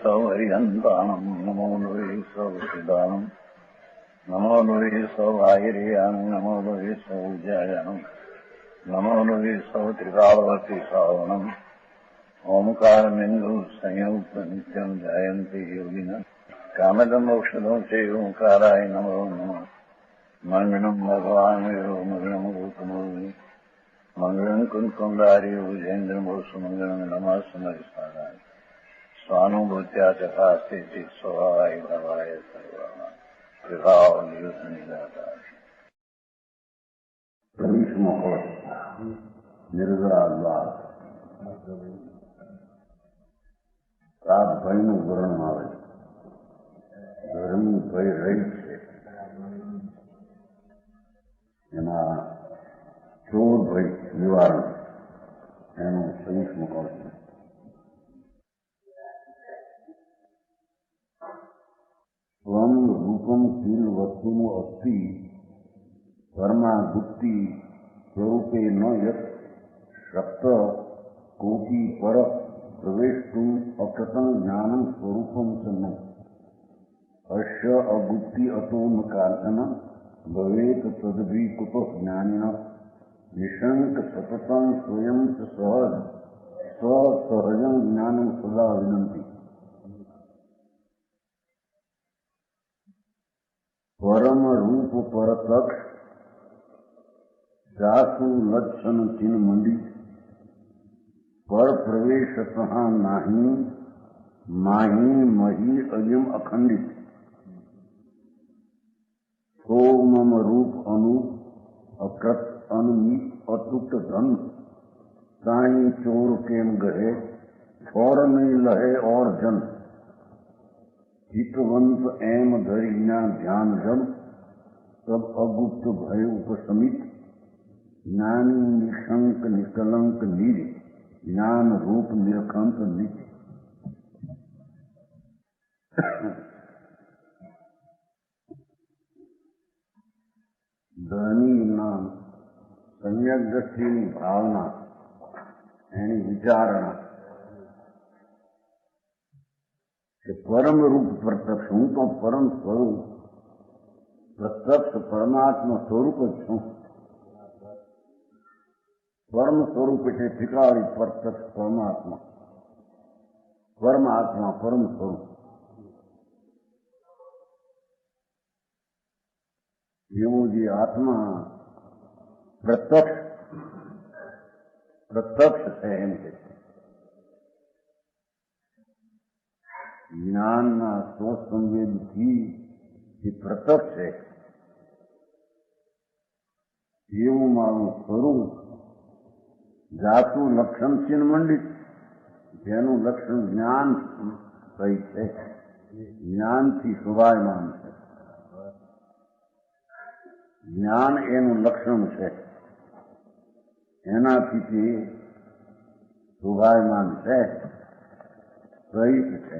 सौहरिहन्ताणम् नमो लोहि सौचिदानम् नमो लोहि सौभागिर्याम् नमो लोहि सौज्यायानम् नमो लोहि सौत्रिकालवती सावनम् ओंकारमिन्दु संयुक्त नित्यम् जायन्ति योगिनः कामदम् औषधम् चैव ओंकाराय नमो नमः मङ्गलम् भगवान् विरो मङ्गलम् गौतमोऽग्नि मङ्गलम् कुन्कुण्डारि भुजेन्द्रमोसुमङ्गलम् नमः समरिसाराय स्वानुभूत्या चकास्ते स्वभावाय भवाय सर्वाः कृपावनिदाताय निर्गुणाद्वार રાત ભયનું વર્ણન આવે છે. ગરમી ભય રહી છે એમાં ચોર ભય નિવારણ એનું સવિષ્મ કહે છે. સ્વમ રૂપમ કિલ વસ્તુનું અસ્થિ પરમા ગુપ્તિ સ્વરૂપે ન યત શક્ત કોટી પર પ્રવેષ્ટું અકૃતં જ્ઞાનં સ્વરૂપમ સન્ન અશ્ય અગુપ્તિ અતો ન કાર્તન ભવેત તદભી કુતો જ્ઞાનિન નિશંક સતતં સ્વયં સહજ સહજં જ્ઞાનં સદા વિનંતી. પરમ રૂપ પરતક્ષ જાસુ લક્ષણ ચિન્હ મંડી પર પ્રવેશ સહા નાહી માહી મહી અયમ અખંડિત સો મમ રૂપ અનુપ અકૃત અનમિત અતુટ ધન સાઈ ચોર કેમ ગહે और नहीं लहे और जन चितवंत एम धरिया ध्यान जब तब अगुप्त भय उपशमित ज्ञानी निशंक निकलंक नीर ज्ञान रूप निरखंत नित्य. ધણીના સમ્યક દ્રષ્ટિની ભાવના એની વિચારણા કે પરમ રૂપ પ્રત્યક્ષ હું તો પરમ સ્વરૂપ પ્રત્યક્ષ પરમાત્મા સ્વરૂપ જ છું. પરમ સ્વરૂપ એટલે ઠીકાવી પ્રત્યક્ષ પરમાત્મા પરમાત્મા પરમ સ્વરૂપ એવું જે આત્મા પ્રત્યક્ષ છે એમ કે જ્ઞાનના સ્વસંવેદથી જે પ્રત્યક્ષ છે એવું મારું સ્વરૂપ જાતું લક્ષણ ચિહ્ન મંડિત જેનું લક્ષણ જ્ઞાન સહિત છે જ્ઞાનથી શોભાયમાન છે. જ્ઞાન એનું લક્ષણ છે એનાથી તે શોભાયમાન છે સહિત છે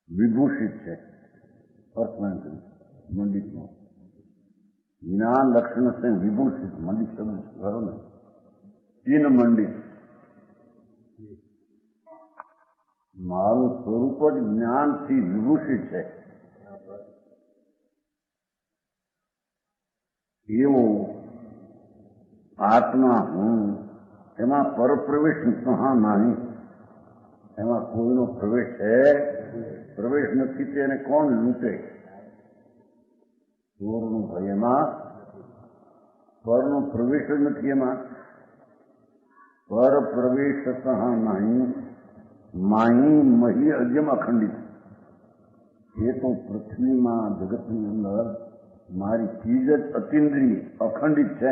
વિભૂષિત છે. મંડિતમાં જ્ઞાન લક્ષણ છે વિભૂષિત મંડિત શબ્દ કરો ને ચિહ્ન મંડિત મારું સ્વરૂપ જ જ્ઞાનથી વિભૂષિત છે એવો આત્મા હું એમાં પરપ્રવેશ નહીં એમાં કોઈનો પ્રવેશ છે પ્રવેશ નથી તેને કોણ લૂંટે. ચોરનું ભય એમાં પરનો પ્રવેશ જ નથી એમાં પર પ્રવેશ નહીં માહી મહી અજમ અખંડિત એ તો પૃથ્વીમાં જગતની અંદર મારી ચીજ જ અતિન્દ્રિય અખંડિત છે.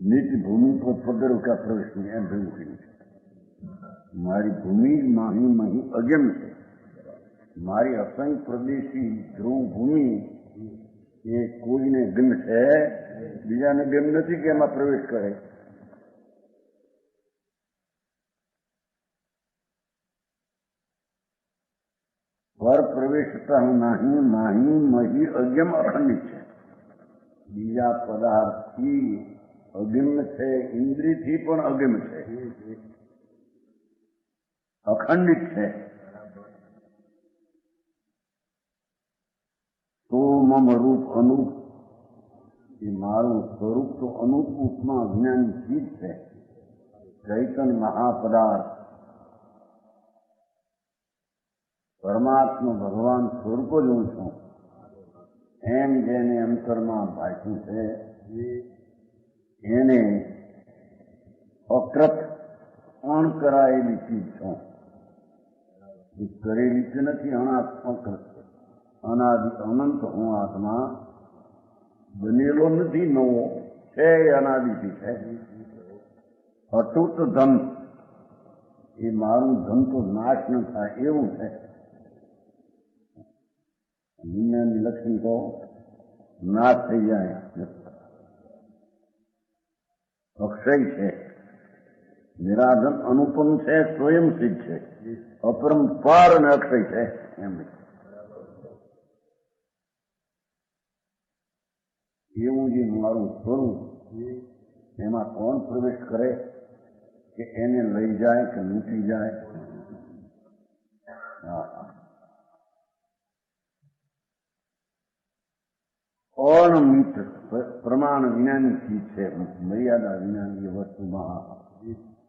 નીતિ ભૂમિ પર પદર કા પ્રવેશ નહીં એમ ભેગું કર્યું છે. મારી ભૂમિ માહી મહી અજમ છે. મારી અસંખ્ય પ્રદેશી ધ્રુવ ભૂમિ એ કોઈને ગમ છે બીજાને ગમ નથી કે એમાં પ્રવેશ કરે. પર પ્રવેશતા નહીં માહી મહી અગમ અખંડિત છે. બીજા પદાર્થથી અગમ છે, ઇન્દ્રિયથી પણ અગમ છે, અખંડિત છે. તો મમ રૂપ અનુપ, એ મારું સ્વરૂપ તો અનુપમાં અજ્ઞાની ચીજ છે. ચૈતન્ય મહાપદાર્થ પરમાત્મા ભગવાન સ્વરૂપ જ હું છું એમ જેને અંતરમાં ભાષ્યું છે એને અકૃત અણકરાયેલી ચીજ છું. કરેલી રીતે નથી, અકૃત અનાદિ અનંત હું આત્મા બનેલો નથી, નવો છે, અનાદિથી છે. અતૂટ ધન, એ મારું ધન તો નાશ ન થાય એવું છે. દુનિયાની લક્ષ્મી તો નાશ થઈ જાય, અક્ષય છે, નિરાધન અનુપમ છે, સ્વયં સિદ્ધ છે, અપરંપાર અને અક્ષય છે. એમ એવું જે મારું સ્વરૂપ, એમાં કોણ પ્રવેશ કરે કે એને લઈ જાય કે લૂંટી જાય? અણમિત પ્રમાણ વિનાની ચીજ છે, મર્યાદા વિનાની વસ્તુમાં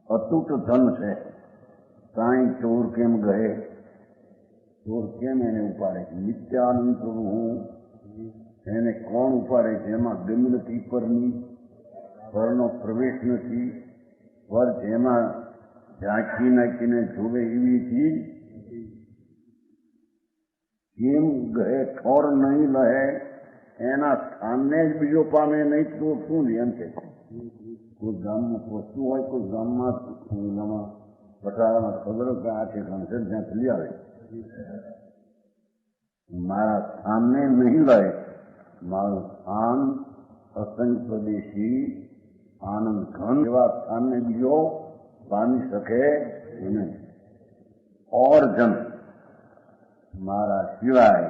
અતૂટ ધન છે. કાંઈ ચોર કેમ ગયે, ચોર કેમ એને ઉપાડે? નિત્યાનંદ હું, એને કોણ ઉપાડે છે? એમાં ગમ નથી, પરનો પ્રવેશ નથી, પર જેમાં ઝાંખી નાખીને જોવે એવી ચીજ કેમ ગયે? ઠોર નહીં લહે, એના સ્થાનને જ બીજો પામે નહીં તો શું? એમ કે કોઈ ગામમાં વસ્તુ હોય, કોઈ ગામમાં પટાળામાં ખબર કે આ ઠેકાણ છે, જ્યાં લઈ આવે. મારા સ્થાનને નહીં લે, મારું સ્થાન અસંગ પ્રદેશી આનંદ ઘન એવા સ્થાનને બીજો પામી શકે નહીં. ઓર જન મારા સિવાય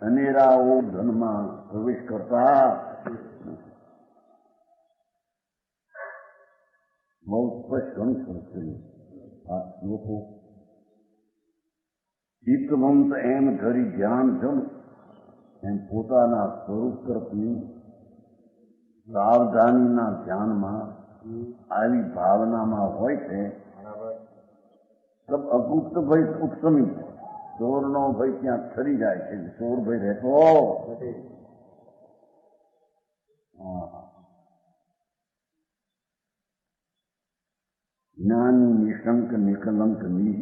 અનેરાઓ ધનમાં પ્રવેશ કરતા બહુ સ્પષ્ટ અનુસર આ લોકો ચિત્તવંત એમ ધરી ધ્યાન જમ, એમ પોતાના સ્વરૂપ તરફની સાવધાનીના ધ્યાનમાં આવી ભાવનામાં હોય છે. તબ અગુપ્ત ભય ઉપસમી, ચોરનો ભય ત્યાં ઠરી જાય છે. ચોર ભય રહેતો જ્ઞાન નિશંક નિકલંક ની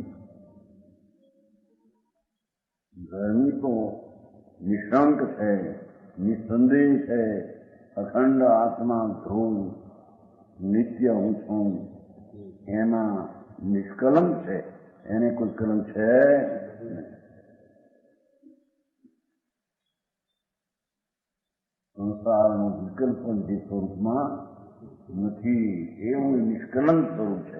ધર્મી તો નિશંક છે, નિસંદેહ છે, અખંડ આત્મા ધ્રુવ નિત્ય હું છું, એમાં નિષ્કલંક છે, એને કોઈ કલંક છે. સંસારનું વિકલ્પ જે સ્વરૂપમાં નથી, એવું નિષ્કલંક સ્વરૂપ છે.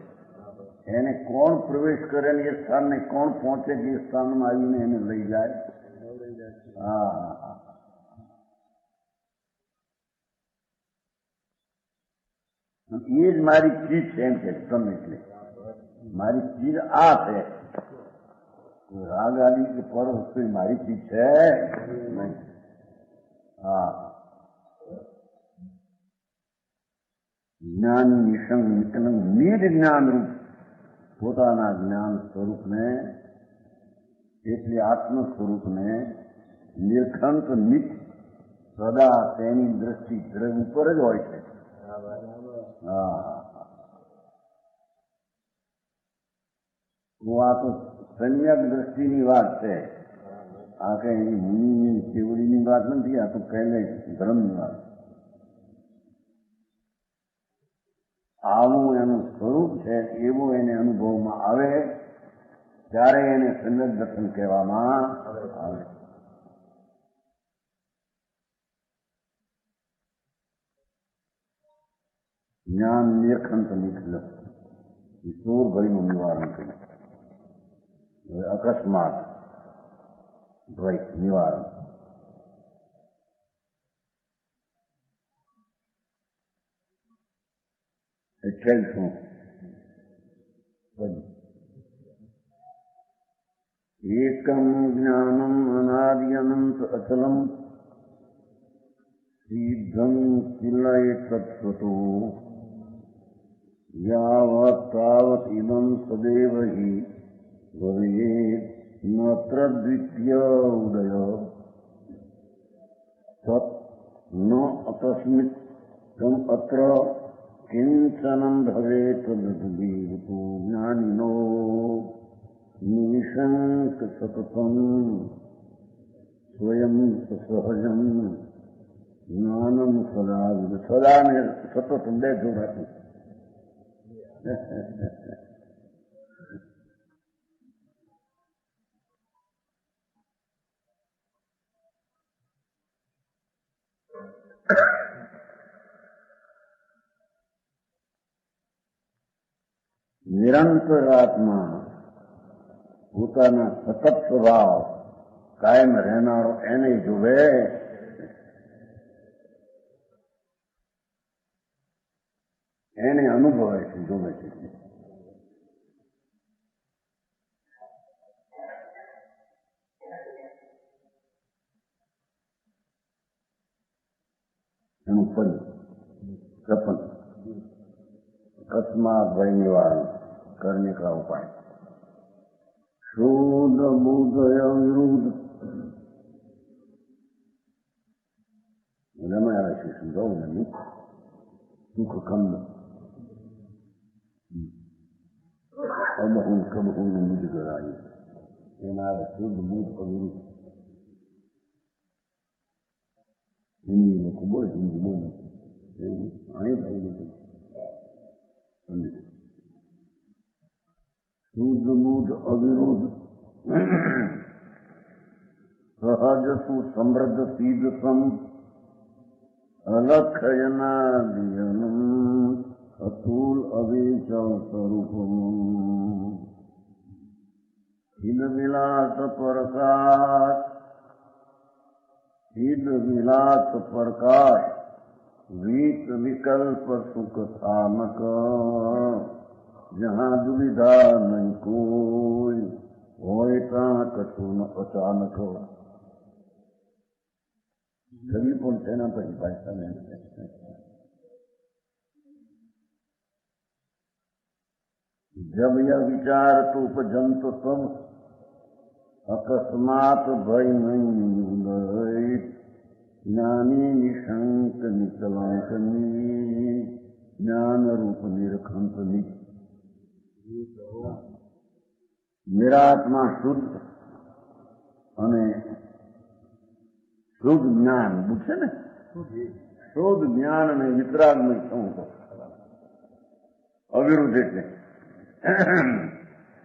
એને કોણ પ્રવેશ કરે ને એ સ્થાનને કોણ પહોંચે કે એ સ્થાનમાં આવીને એને લઈ જાય? એ જ મારી ચીજ છે એમ કે તમે, એટલે મારી ચીજ આ છે. રાગ આદિ કે પર વસ્તુ મારી ચીજ છે નહીં. જ્ઞાન નિશંક નિકલંક નિજ જ્ઞાન રૂપ પોતાના જ્ઞાન સ્વરૂપને, એટલે આત્મ સ્વરૂપને નિર્ખંત નિત સદા તેની દ્રષ્ટિ દ્રવ્ય ઉપર જ હોય છે. આ તો સમ્યક દ્રષ્ટિની વાત છે. આ કઈ મુનિની કેવડીની વાત નથી, આ તો પહેલે ધર્મની વાત. આવું એનું સ્વરૂપ છે, એવું એને અનુભવમાં આવે ત્યારે એને સમ્યક દર્શન કહેવામાં આવે. જ્ઞાન નિર્ખંત નિખલ, ઈશ્વર ભયનું નિવારણ કર્યું. હવે અકસ્માત ભય નિવારણ. 28 एकम ज्ञानम अनाद्यनंत अचलम सिद्धं किलय तत्त्वतो यावत् तावत् इदं सदैव हि भवेत् नत्र द्वितीय उदय तत् न अकस्मित् तम अत्र किंचनं भवेत् तद्विभूतो ज्ञानिनो निशंक सततं स्वयं सहजं ज्ञानम सदा सदा में सतत ले जोड़ा નિરંતર આત્મા પોતાના સતત સ્વભાવ કાયમ રહેનારો એને જુએ, એને અનુભવે છે, જોવે છે. એનું પદ કપન અકસ્માત ભય નિવારણ કરને કા ઉપાય શુદ્ધ બુદ્ધ અવિરુદ્ધ એનામાં આવે છે. સમજાવું ને સુખ ખંડ અબહુન કબહુન મુજ ગરાય એના આવે શુદ્ધ બુદ્ધ અવિરુદ્ધ. હિન્દી લોકો બોલે, હિન્દી બોલે અહીં ભાઈ શુદ્ધ બુદ્ધ અવિરુદ્ધ સહજ સુસમૃદ્ધ સિદ્ધ સમ અલખયનાદિયનમ અતુલ અવિચલ સ્વરૂપમ સિદ્ધ વિલાસ પ્રકાશ सिद्ध विलास प्रकाश वीत विकल्प सुख स्थानक जहाँ दुविधा नहीं कोई होय તાં કશું ન અચાનક. કવિ પણ તેના પછી ભાષા जब यह विचार तो उपजंत तब अकस्मात भय नहीं उदय ज्ञानी निशंक निकलंकनी ज्ञान रूप निरखंतनी. નિરાત્મા શુદ્ધ અને શુદ્ધ જ્ઞાન પૂછે ને, શુદ્ધ જ્ઞાન અને વિતરાગમય શું અવિરુદ્ધ એટલે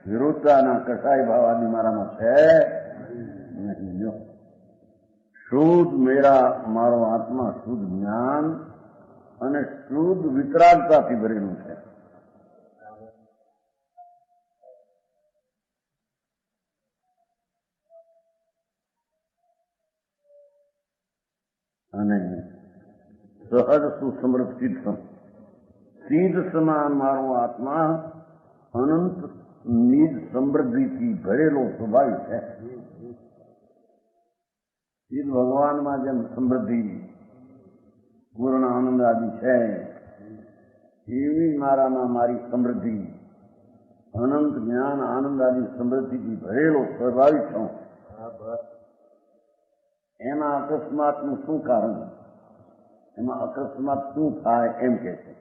વિરુદ્ધતાના કસાય ભાવ આદિ મારામાં છે નહીં. શુદ્ધ મારો આત્મા શુદ્ધ જ્ઞાન અને શુદ્ધ વિતરાગતાથી ભરેલું છે. અને સહજ સુસમૃદ્ધ સિદ્ધ સમાન મારો આત્મા અનંત નિજ સમૃદ્ધિથી ભરેલો સ્વભાવ છે. સિદ્ધ ભગવાનમાં જેમ સમૃદ્ધિ પૂર્ણ આનંદ આદિ છે એવી મારામાં મારી સમૃદ્ધિ અનંત જ્ઞાન આનંદ આદિ સમૃદ્ધિથી ભરેલો સ્વભાવિક છું. એમાં અકસ્માતનું શું કારણ, એમાં અકસ્માત શું થાય એમ કે છે.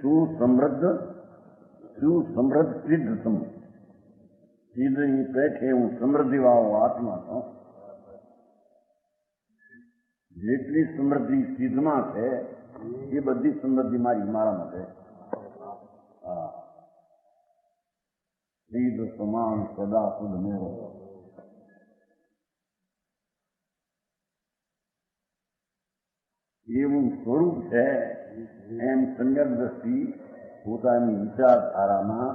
સુસમૃદ્ધ સિદ્ધ સમ સિદ્ધ એ પેઠે હું સમૃદ્ધિ વાળો આત્મા છું. જેટલી સમૃદ્ધિ સિદ્ધમાં છે એ બધી સમૃદ્ધિ મારામાં છે. સિદ્ધ સમાન સદા શુદ્ધ મેળો એવું સ્વરૂપ છે એમ સમ્યક દ્રષ્ટિ પોતાની વિચારધારામાં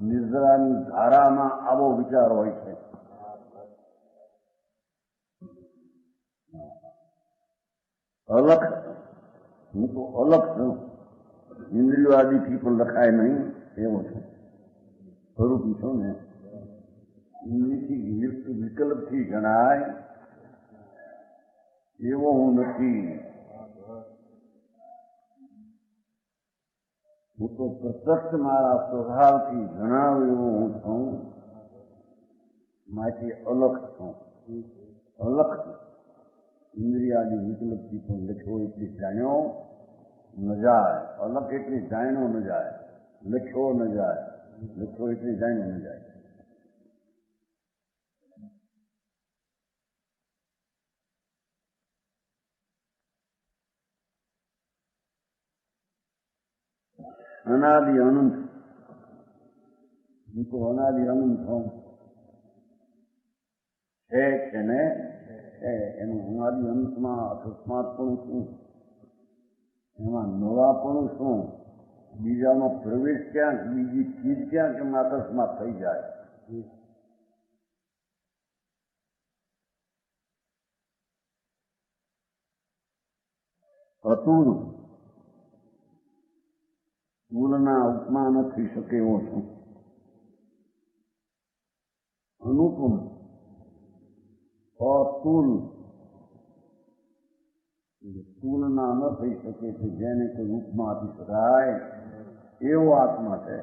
નિદ્રાની ધારામાં આવો વિચાર હોય છે. અલગ હું તો અલગ છું, ઇન્દ્રિયો આદિથી પણ લખાય નહીં એવો છું, સ્વરૂપી છું ને. ઇન્દ્રિયથી વિકલ્પથી જણાય એવો હું નથી. હું તો પ્રત્યક્ષ મારા સ્વભાવથી જણાવ એવો હું છું, માટે અલગ છું. અલગ ઇન્દ્રિયાદી વિકલ્પથી પણ લખ્યો એટલી જાણ્યો ન જાય, અલગ એટલી જાણ્યો ન જાય, લખ્યો ન જાય, લખ્યો એટલી જાણ્યો ન જાય. અનાદિ અનંત હું તો અનાદિ અનંત છું છે ને એનું અનાદિ અનંતમાં અકસ્માત પણ શું, એમાં નવા પણ શું, બીજાનો પ્રવેશ ક્યાંક, બીજી ચીજ ક્યાંક એમાં અકસ્માત થઈ જાય. અતુલ તુલના ઉપમા ન થઈ શકે એવો છું. અનુપમ અતુલ તુલના ન થઈ શકે છે, જેને કોઈ ઉપમા આપી શકાય એવો આત્મા છે.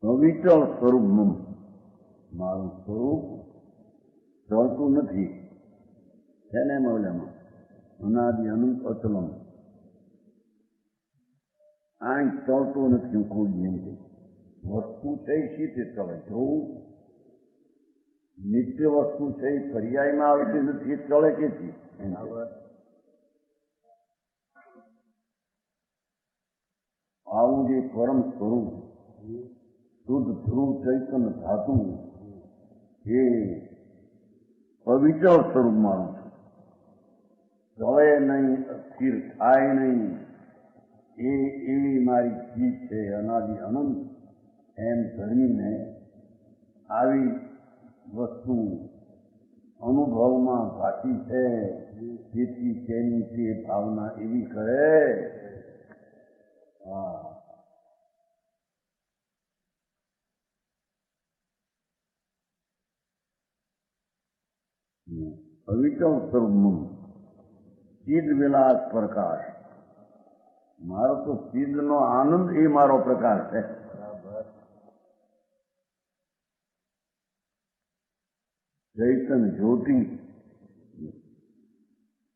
અવિચળ સ્વરૂપ મારું સ્વરૂપ ચલતું નથી છે ને મૌલ્યમાં. અનાદિ અનંત અચલમ આ ચલતું નથી. કોઈ એમ કે વસ્તુ છે શીતે ચલે, જોવું નિત્ય વસ્તુ છે એ પર્યાયમાં આવતી નથી, ચલે કેથી? આવું જે પરમ સ્વરૂપ શુદ્ધ ધ્રુવ ચૈતન્ય ધાતુ એ અવિચળ સ્વરૂપ માનું છું. ચલે નહીં, સ્થિર થાય નહીં, એવી મારી ચીજ છે અનાદિ અનંત. એમ ધરીને આવી વસ્તુ અનુભવમાં બાકી છે, તેથી તેની તે ભાવના એવી કરે. અવિચળ સ્વરૂપ ચિદ વિલાસ પ્રકાશ મારો તો ચિદનો આનંદ એ મારો પ્રકાશ છે. ચૈતન્ય જ્યોતિ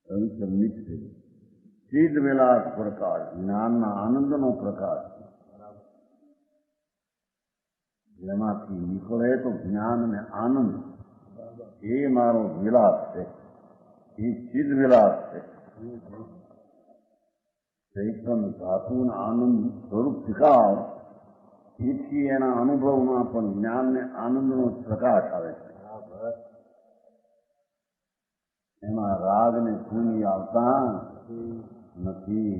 અવિચળ નિત્ય ચિદ વિલાસ પ્રકાશ જ્ઞાનના આનંદનો પ્રકાશ, જેમાંથી નીકળે તો જ્ઞાન ને આનંદ, એ મારો વિલાસ છે, એ ચિદ વિલાસ છે. ચૈતન્ય ધાતુના આનંદ સ્વરૂપ શીખાવ, એથી એના અનુભવમાં પણ જ્ઞાન ને આનંદનો પ્રકાશ આવે છે. એમાં રાગ ને પૂની આવતા નથી.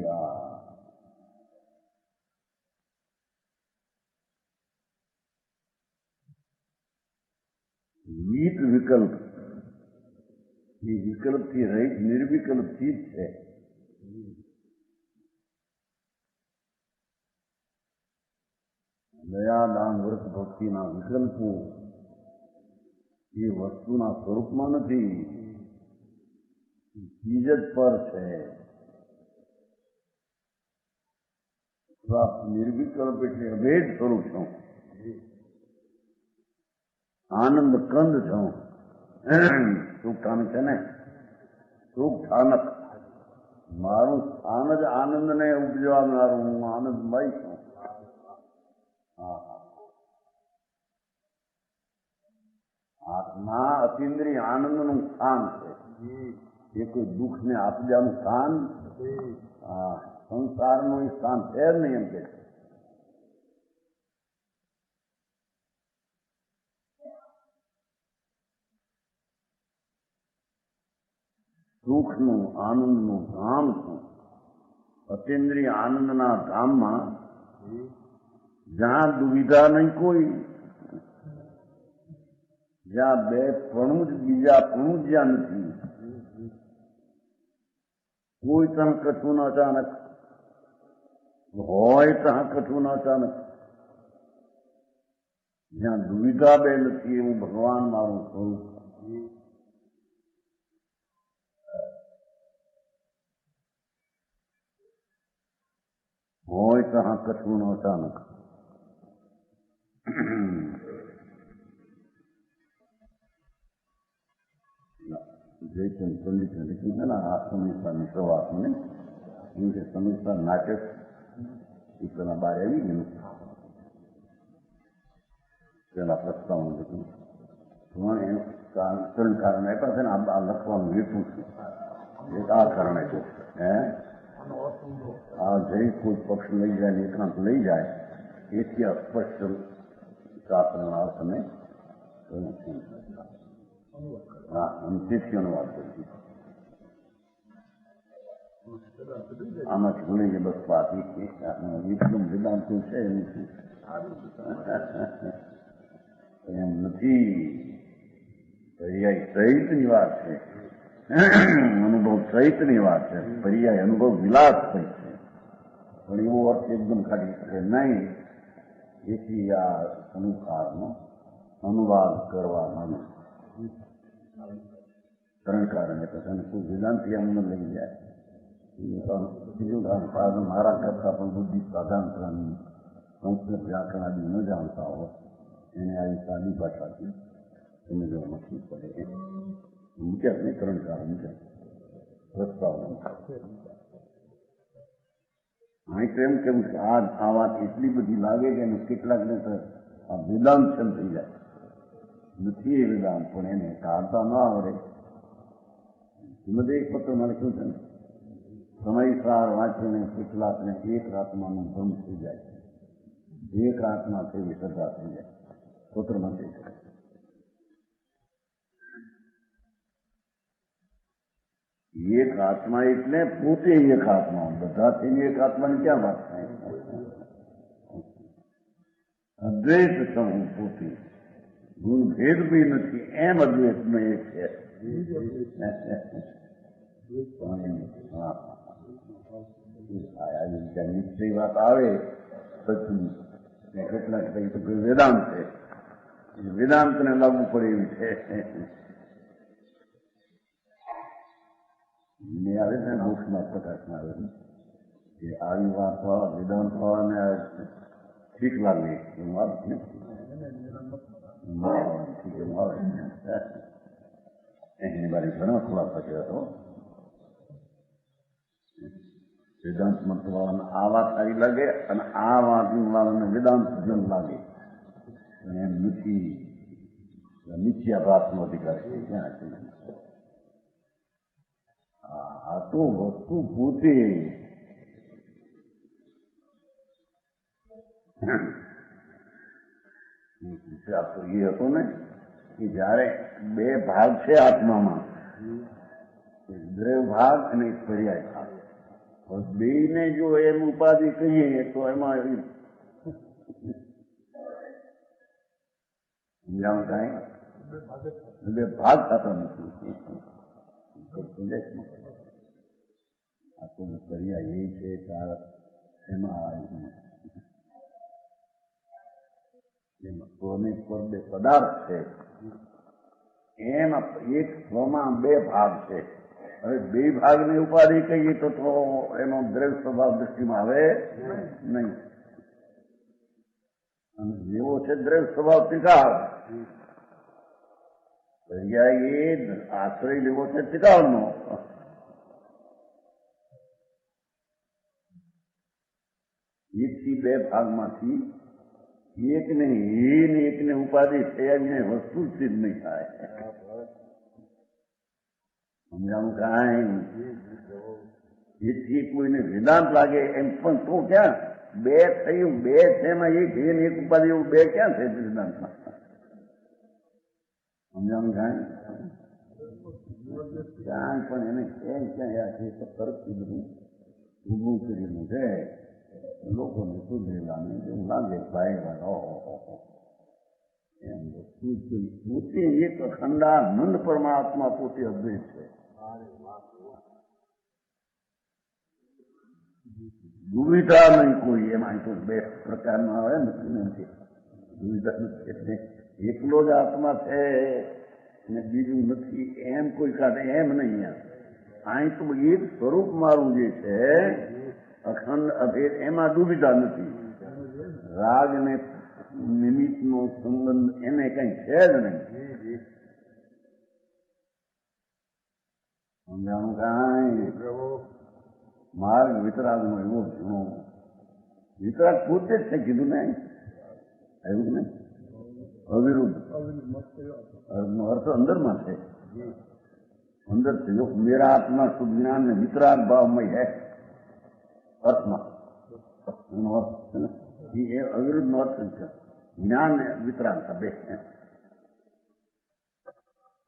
વીત વિકલ્પ એ વિકલ્પથી રહિત નિર્વિકલ્પ ચીજ છે. દયા દાન વ્રત ભક્તિના વિકલ્પો એ વસ્તુના સ્વરૂપમાં નથી, ચીજ જ પર છે. નિર્વિકલ્પ એટલે અભેદ સ્વરૂપ છું, આનંદ કંદ છું. સુખ સ્થાનક છે ને, સુખ સ્થાનક મારું સ્થાન જ આનંદને ઉપજવાનારું, હું આનંદમય છું. આત્મા અતિન્દ્રિય આનંદનું સ્થાન છે, એ કોઈ દુઃખને આપજાનું સ્થાન, સંસારનું એ સ્થાન છે જ નહીં એમ કે. સુખનું આનંદનું ધામ છું. અતિન્દ્રિય આનંદના ધામમાં જ્યાં દુવિધા નહીં કોઈ, જ્યાં બે પણું જ બીજા પણું જ જ્યાં નથી, કોઈ ત્યાં કશું ન અચાનક હોય, ત્યાં કશું ન અચાનક, જ્યાં દુવિધા બે નથી એવું ભગવાન મારું સ્વરૂપ. હોય ત્યાં કશું ન અચાનક. જયચંદ પંડિતને લખ્યું છે ને આ સમીક્ષાની શરૂઆતને, એમ કે સમીક્ષા નાટક એ પેલા બહાર આવી ગયું, પેલા પ્રસ્તાવનું લખ્યું પણ એનું ત્રણ કારણ આપ્યા છે ને આ લખવાનું હેતુ છે. એક આ કારણ આપ્યું હે આ જઈ કોઈ પક્ષ લઈ જાય એકાંત લઈ જાય એથી અસ્પષ્ટ શાસ્ત્રના અર્થને તેથી અનુવાદ કરી આમાંથી ભૂલી ગઈ બસ વાત વિષ્ણુ વેદાંત છે એમ નથી. પર્યાય સહિતની વાત છે, અનુભવ સહિતની વાત છે. પર્યાય અનુભવ વિલાસ સહિત છે, પણ એવો અર્થ એકદમ કાઢી શકે નહીં. એથી આ સંસારનો અનુવાદ કરવાનો ત્રણ કારણ એટલે કોઈ વેદાંતિ એમ ન લઈ જાય. બીજું કારણ મારા કરતા પણ બુદ્ધિ સાધારણ સંસ્કૃત વ્યાકરણ આદિ ન જાણતા હોય એને આવી સાદી ભાષાથી સમજવા મશીન પડે. મૂક્યા નહીં ત્રણ કારણ છે પ્રસ્તાવ. અહીં તો એમ કેમ આ વાત એટલી બધી લાગે કે કેટલાકને તો આ વેદાંત છે થઈ જાય. નથી એ વેદાંત પણ એને કાઢતા ન આવડે. એક પત્ર મારે શું છે ને સમયસાર વાંચીને કેટલાકને એક રાતમાંનું ભ્રમ થઈ જાય છે. એક રાતમાં તે વિસર્જા થઈ જાય પત્રમાં થઈ જાય. એક આત્મા એટલે પોતે એક આત્મા, બધાથી એક આત્માની ક્યાં વાત થાય? અદ્વૈત છું પોતે, ગુણ ભેદ બી નથી એમ અદ્વૈતનો એક છે. નિશ્ચય વાત આવે પછી કેટલાક વેદાંત છે, વેદાંતને લાગુ પડે એવી છે. આવે છે મોક્ષના પ્રકાશમાં આવે કે આવી વાત વેદાંત હોવાને ઠીક લાગે એમ વાત એની બારી ઘણા ખુલાસા કર્યા હતો. વેદાંત મતવાળાને આ વાત સારી લાગે અને આ વાત વાળાને વેદાંત જન લાગે એમ નથી. મિથ્યાભાસનો અધિકાર છે ક્યાં છે? આ તો વસ્તુ પોતે એ હતો ને કે જયારે બે ભાગ છે આત્મામાં, દ્રવ્ય ભાગ અને એક પર્યાય ભાગ. બે ને જો એમ ઉપાધિ કહીએ તો એમાં સમજાવ થાય બે ભાગ થતા નથી. આખું પર્યાય એ છે એમાં બે પદાર્થ છે એમાં એક સ્વમાં બે ભાગ છે. હવે બે ભાગની ઉપાધિ કહીએ તો એનો દ્રવ્ય સ્વભાવ દ્રષ્ટિમાં આવે નહીં. અને જેવો છે દ્રવ્ય સ્વભાવ ત્રિકાળ, પર્યાય એ આશ્રય લેવો છે ત્રિકાળનો. એકથી બે ભાગમાંથી એકને એકને ઉપાધિ થયા વસ્તુ સિદ્ધ નહીં થાય. સમજાવું કાંઈ એથી કોઈને વેદાંત લાગે એમ પણ તો ક્યાં બે થયું? બે છે એમાં એક ઉપાધિ એવું બે ક્યાં છે વેદાંતમાં? સમજાવું કાંઈ ક્યાંય પણ એને ક્યાંય આ છે તરફથી બધું ઊભું કરેલું છે. લોકોને સુધરેલા ને એવું લાગે ભાઈ એમ પોતે એક અખંડાનંદ પરમાત્મા પોતે અદ્વૈત છે. દુવિધા નહીં કોઈ એમાં તો બે પ્રકારના આવે નથી દુવિધા નથી એટલે એકલો જ આત્મા છે ને બીજું નથી એમ કોઈ કાઢે એમ નહીં. અહીં તો એક સ્વરૂપ મારું જે છે અખંડ અભેદ એમાં દુવિધા નથી. રાગ ને નિમિત્ત નો સંબંધ એને કઈ છે જ નહીં. સમજાણું કાંઈ માર્ગ વિતરાગ નો એવો જૂનો વિતરાગ પોતે જ છે કીધું ને એવું નહીં અવિરુદ્ધ નો અર્થ અંદરમાં છે. અંદર છે જો મેરા આત્મા શુદ્ધ જ્ઞાન ને વિતરાગ ભાવમય હે અર્થમાં એનો અર્થ છે ને એ અવિરુદ્ધ નો અર્થ છે. જ્ઞાન ને વિતરાગ બે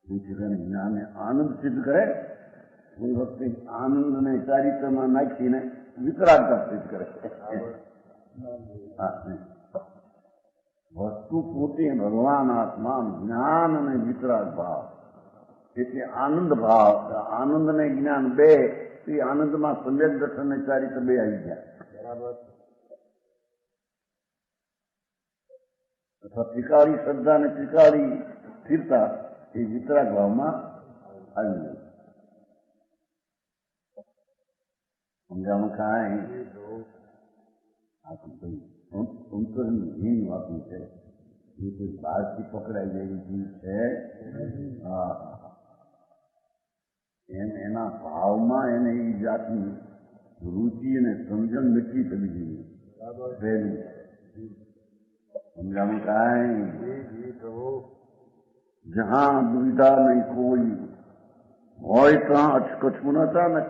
જ્ઞાન ને આનંદ સિદ્ધ કરે કોઈ વખતે આનંદ ને ચારિત્રમાં નાખીને વિતરાગતા સિદ્ધ કરે. વસ્તુ પોતે ભગવાન આત્મા જ્ઞાન અને વિતરાગ ભાવ એટલે આનંદ ભાવ આનંદ ને જ્ઞાન બે એ આનંદમાં સમ્યક દર્શન ને ચારિત્ર બે આવી ગયા. અથવા ત્રિકાળી શ્રદ્ધા અને ત્રિકાળી સ્થિરતા એ વિતરાગ ભાવમાં આવી ગયું. સમજાણું કાંઈ અંતરની વાતું છે એ કોઈ બહારથી પકડાઈ જાય જીવ છે. એમ એના ભાવમાં એને એ જાતની રુચિ અને સમજણ નક્કી થવી જોઈએ. પહેલું સમજાણું કાંઈ જહાં દુવિધા નહીં કોઈ હોય ત્યાં અચકચું ન અચાનક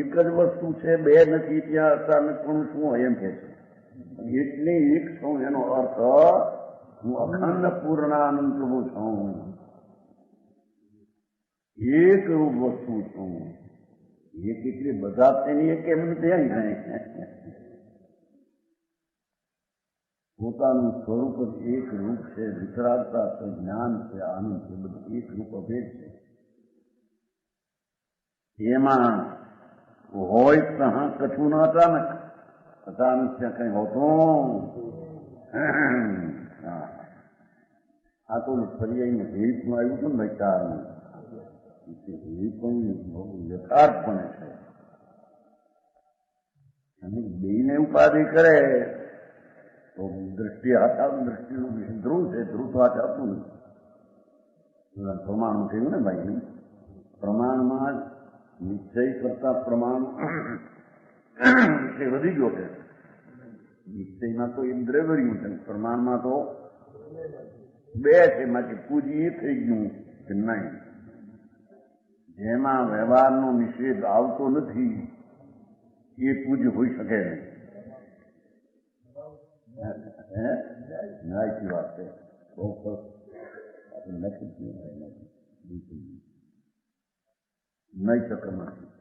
એક જ વસ્તુ છે બે નથી ત્યાં અચાનક પણ શું હોય એમ કે છે. એટલે એક છું એનો અર્થ હું અખંડ પૂર્ણાનંદ પ્રભુ છું. એક રૂપ વસ્તુ છું. એક એટલે બધા તેની એક એમ નથી પોતાનું સ્વરૂપ જ એક રૂપ છે. વિતરાગતા છે, જ્ઞાન છે, આનંદ છે, બધું એક રૂપ અભેદ છે. એમાં હોય ત્યાં કશું ના અચાનક અચાનક ત્યાં કઈ હોતું. આ તો પર્યાયનું હેતમાં આવ્યું હતું ને વિચારનું એ પણ યથાર્થપણે છે. અને બેને ઉપાધિ કરે તો દ્રષ્ટિ હટાવું દ્રષ્ટિનું ધ્રુવ છે. ધ્રુવ તો હટાવતું નથી. પ્રમાણમાં કહ્યું ને ભાઈ પ્રમાણમાં નિશ્ચય કરતા પ્રમાણ વધી ગયો છે. નિશ્ચયમાં તો એ દ્રવ્યું છે, પ્રમાણમાં તો બે છે. માટે પૂજી એ થઈ ગયું કે નહીં જેમાં વ્યવહારનો નિષેધ આવતો નથી એ પૂજ્ય હોઈ શકે નહીં. ન્યાયથી વાત છે. બહુ સરસ નથી નહીં શકે નથી.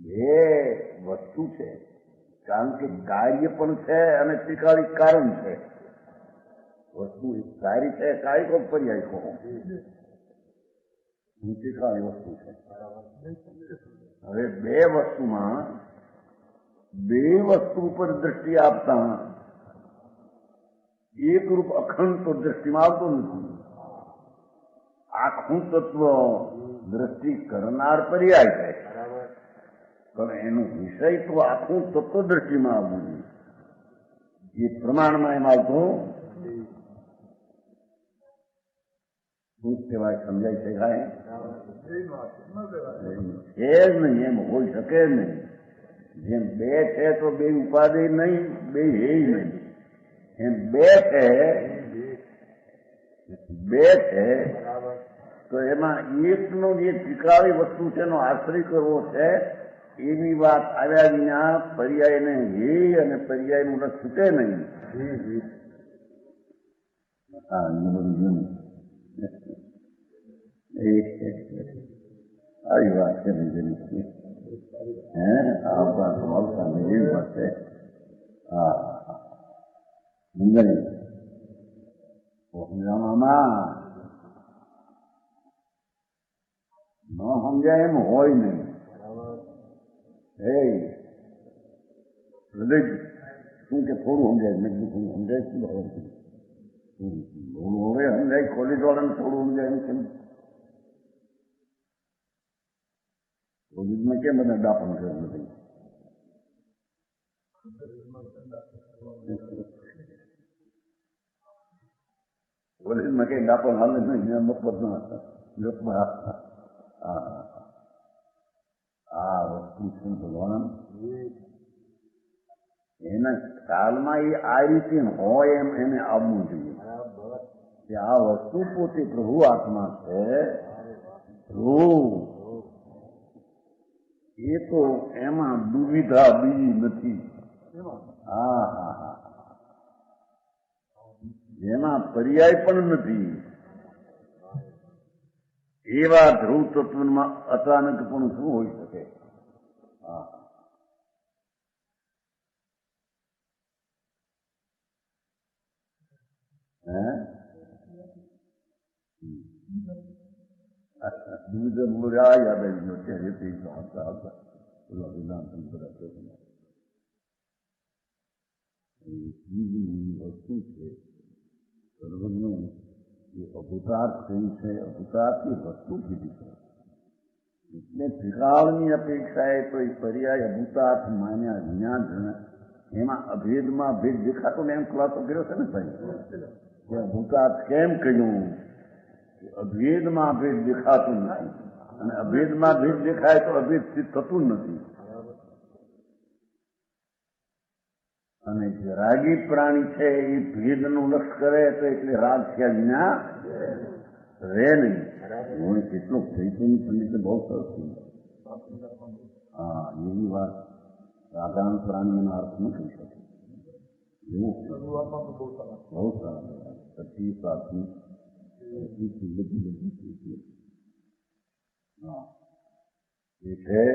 બે વસ્તુ છે કારણ કે કાર્ય પણ છે અને ત્રિકાળી કારણ છે. વસ્તુ કાર્ય છે કાયિક પર્યાય કહો ત્રિકાળી વસ્તુ છે. હવે બે વસ્તુમાં બે વસ્તુ ઉપર દ્રષ્ટિ આપતા એક રૂપ અખંડ તો દ્રષ્ટિમાં આવતો નથી. આખું તત્વ દ્રષ્ટિ કરનાર પર્યાય છે પણ એનું વિષય તો આખું તત્વ દ્રષ્ટિમાં આવવું જોઈએ. એ પ્રમાણમાં એમ આવતો શું કહેવાય સમજાય છે કાંઈ છે જ નહીં. એમ હોઈ શકે નહીં. જેમ બે છે તો બે ઉપાધિ નહીં બે હે નહીં. એમ બે છે તો એમાં એકનો જે ત્રિકાળી વસ્તુ છે એનો આશ્રય કરવો છે એવી વાત આવ્યા વિના પર્યાયને હે અને પર્યાયનું રસ છૂટે નહીં. હા એ બધું જૂનું આવી વાત છે બીજેની હે આ વાત મળતા એવી વાત છે હા મંગળી સમજાવવામાં ન સમજાય એમ હોય નહીં હે હૃદય શું કે થોડું સમજાય મેં કીધું સમજાય શું હવે સમજાય કોલેજ વાળાને થોડું સમજાય એમ કેમ કોલેજમાં કેમ બધા દાપણ કરે નથી કોલેજમાં કઈ દાપણ હાલે નહીં મફત ના આ વસ્તુ છે ભગવાન એના ખ્યાલમાં એ આ રીતે હોય એમ એને આવવું જોઈએ કે આ વસ્તુ પોતે પ્રભુ આત્મા છે એ તો એમાં દુવિધા બીજી નથી હા હા હા જેમાં પર્યાય પણ નથી એવા ધ્રુવ તત્વમાં અચાનક પણ શું હોઈ શકે હા દૂધ મુરા યાદ આવી ગયો ત્યારે તે આવતા આવતા પેલા વેદાંત બધા વસ્તુ છે સર્વનું એ અભૂતાર્થ થયું છે અભૂતાર્થની વસ્તુ કીધી છે એટલે ત્રિકાળની અપેક્ષાએ તો એ પર્યાય અભૂતાર્થ માન્યા જ્ઞાન એમાં અભેદમાં ભેદ દેખાતો ને એમ ખુલાસો કર્યો છે ને ભાઈ કે અભૂતાર્થ કેમ કહ્યું અભેદમાં ભેદ દેખાતું નથી અને અભેદમાં ભેદ દેખાય તો અભેદ સિદ્ધ થતું નથી અને જે રાગી પ્રાણી છે એ ભેદનું લક્ષ કરે તો એટલે રાગ થયા વિના રહે નહીં હું કેટલોક ચૈતન્ય પંડિતે બહુ સરસ હા એવી વાત રાગાન પ્રાણીઓના અર્થ ન કરી શકે એવું બહુ સારા પછી સાથી એ છે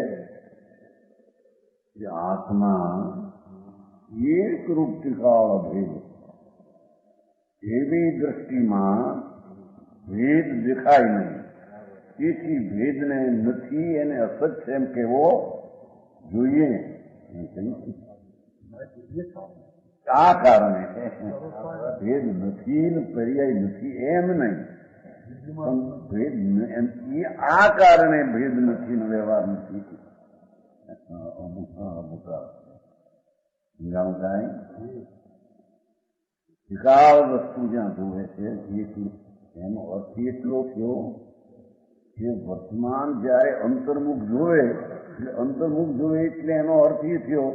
કે આત્મા એક રૂપ ત્રિકાળ ભેદ એવી દ્રષ્ટિમાં ભેદ દેખાય નહીં તેથી ભેદને નથી એને અસત છે એમ કહેવો જોઈએ આ કારણે ભેદ નથી ને પર્યાય નથી એમ નહીં પણ ભેદ આ કારણે ભેદ નથી ને વ્યવહાર નથી સમજાણું કાંઈ વિકાળ વસ્તુ જ્યાં જોવે છે એનો અર્થ એટલો થયો કે વર્તમાન જયારે અંતર્મુખ જોવે એટલે અંતર્મુખ જોવે એટલે એનો અર્થ એ થયો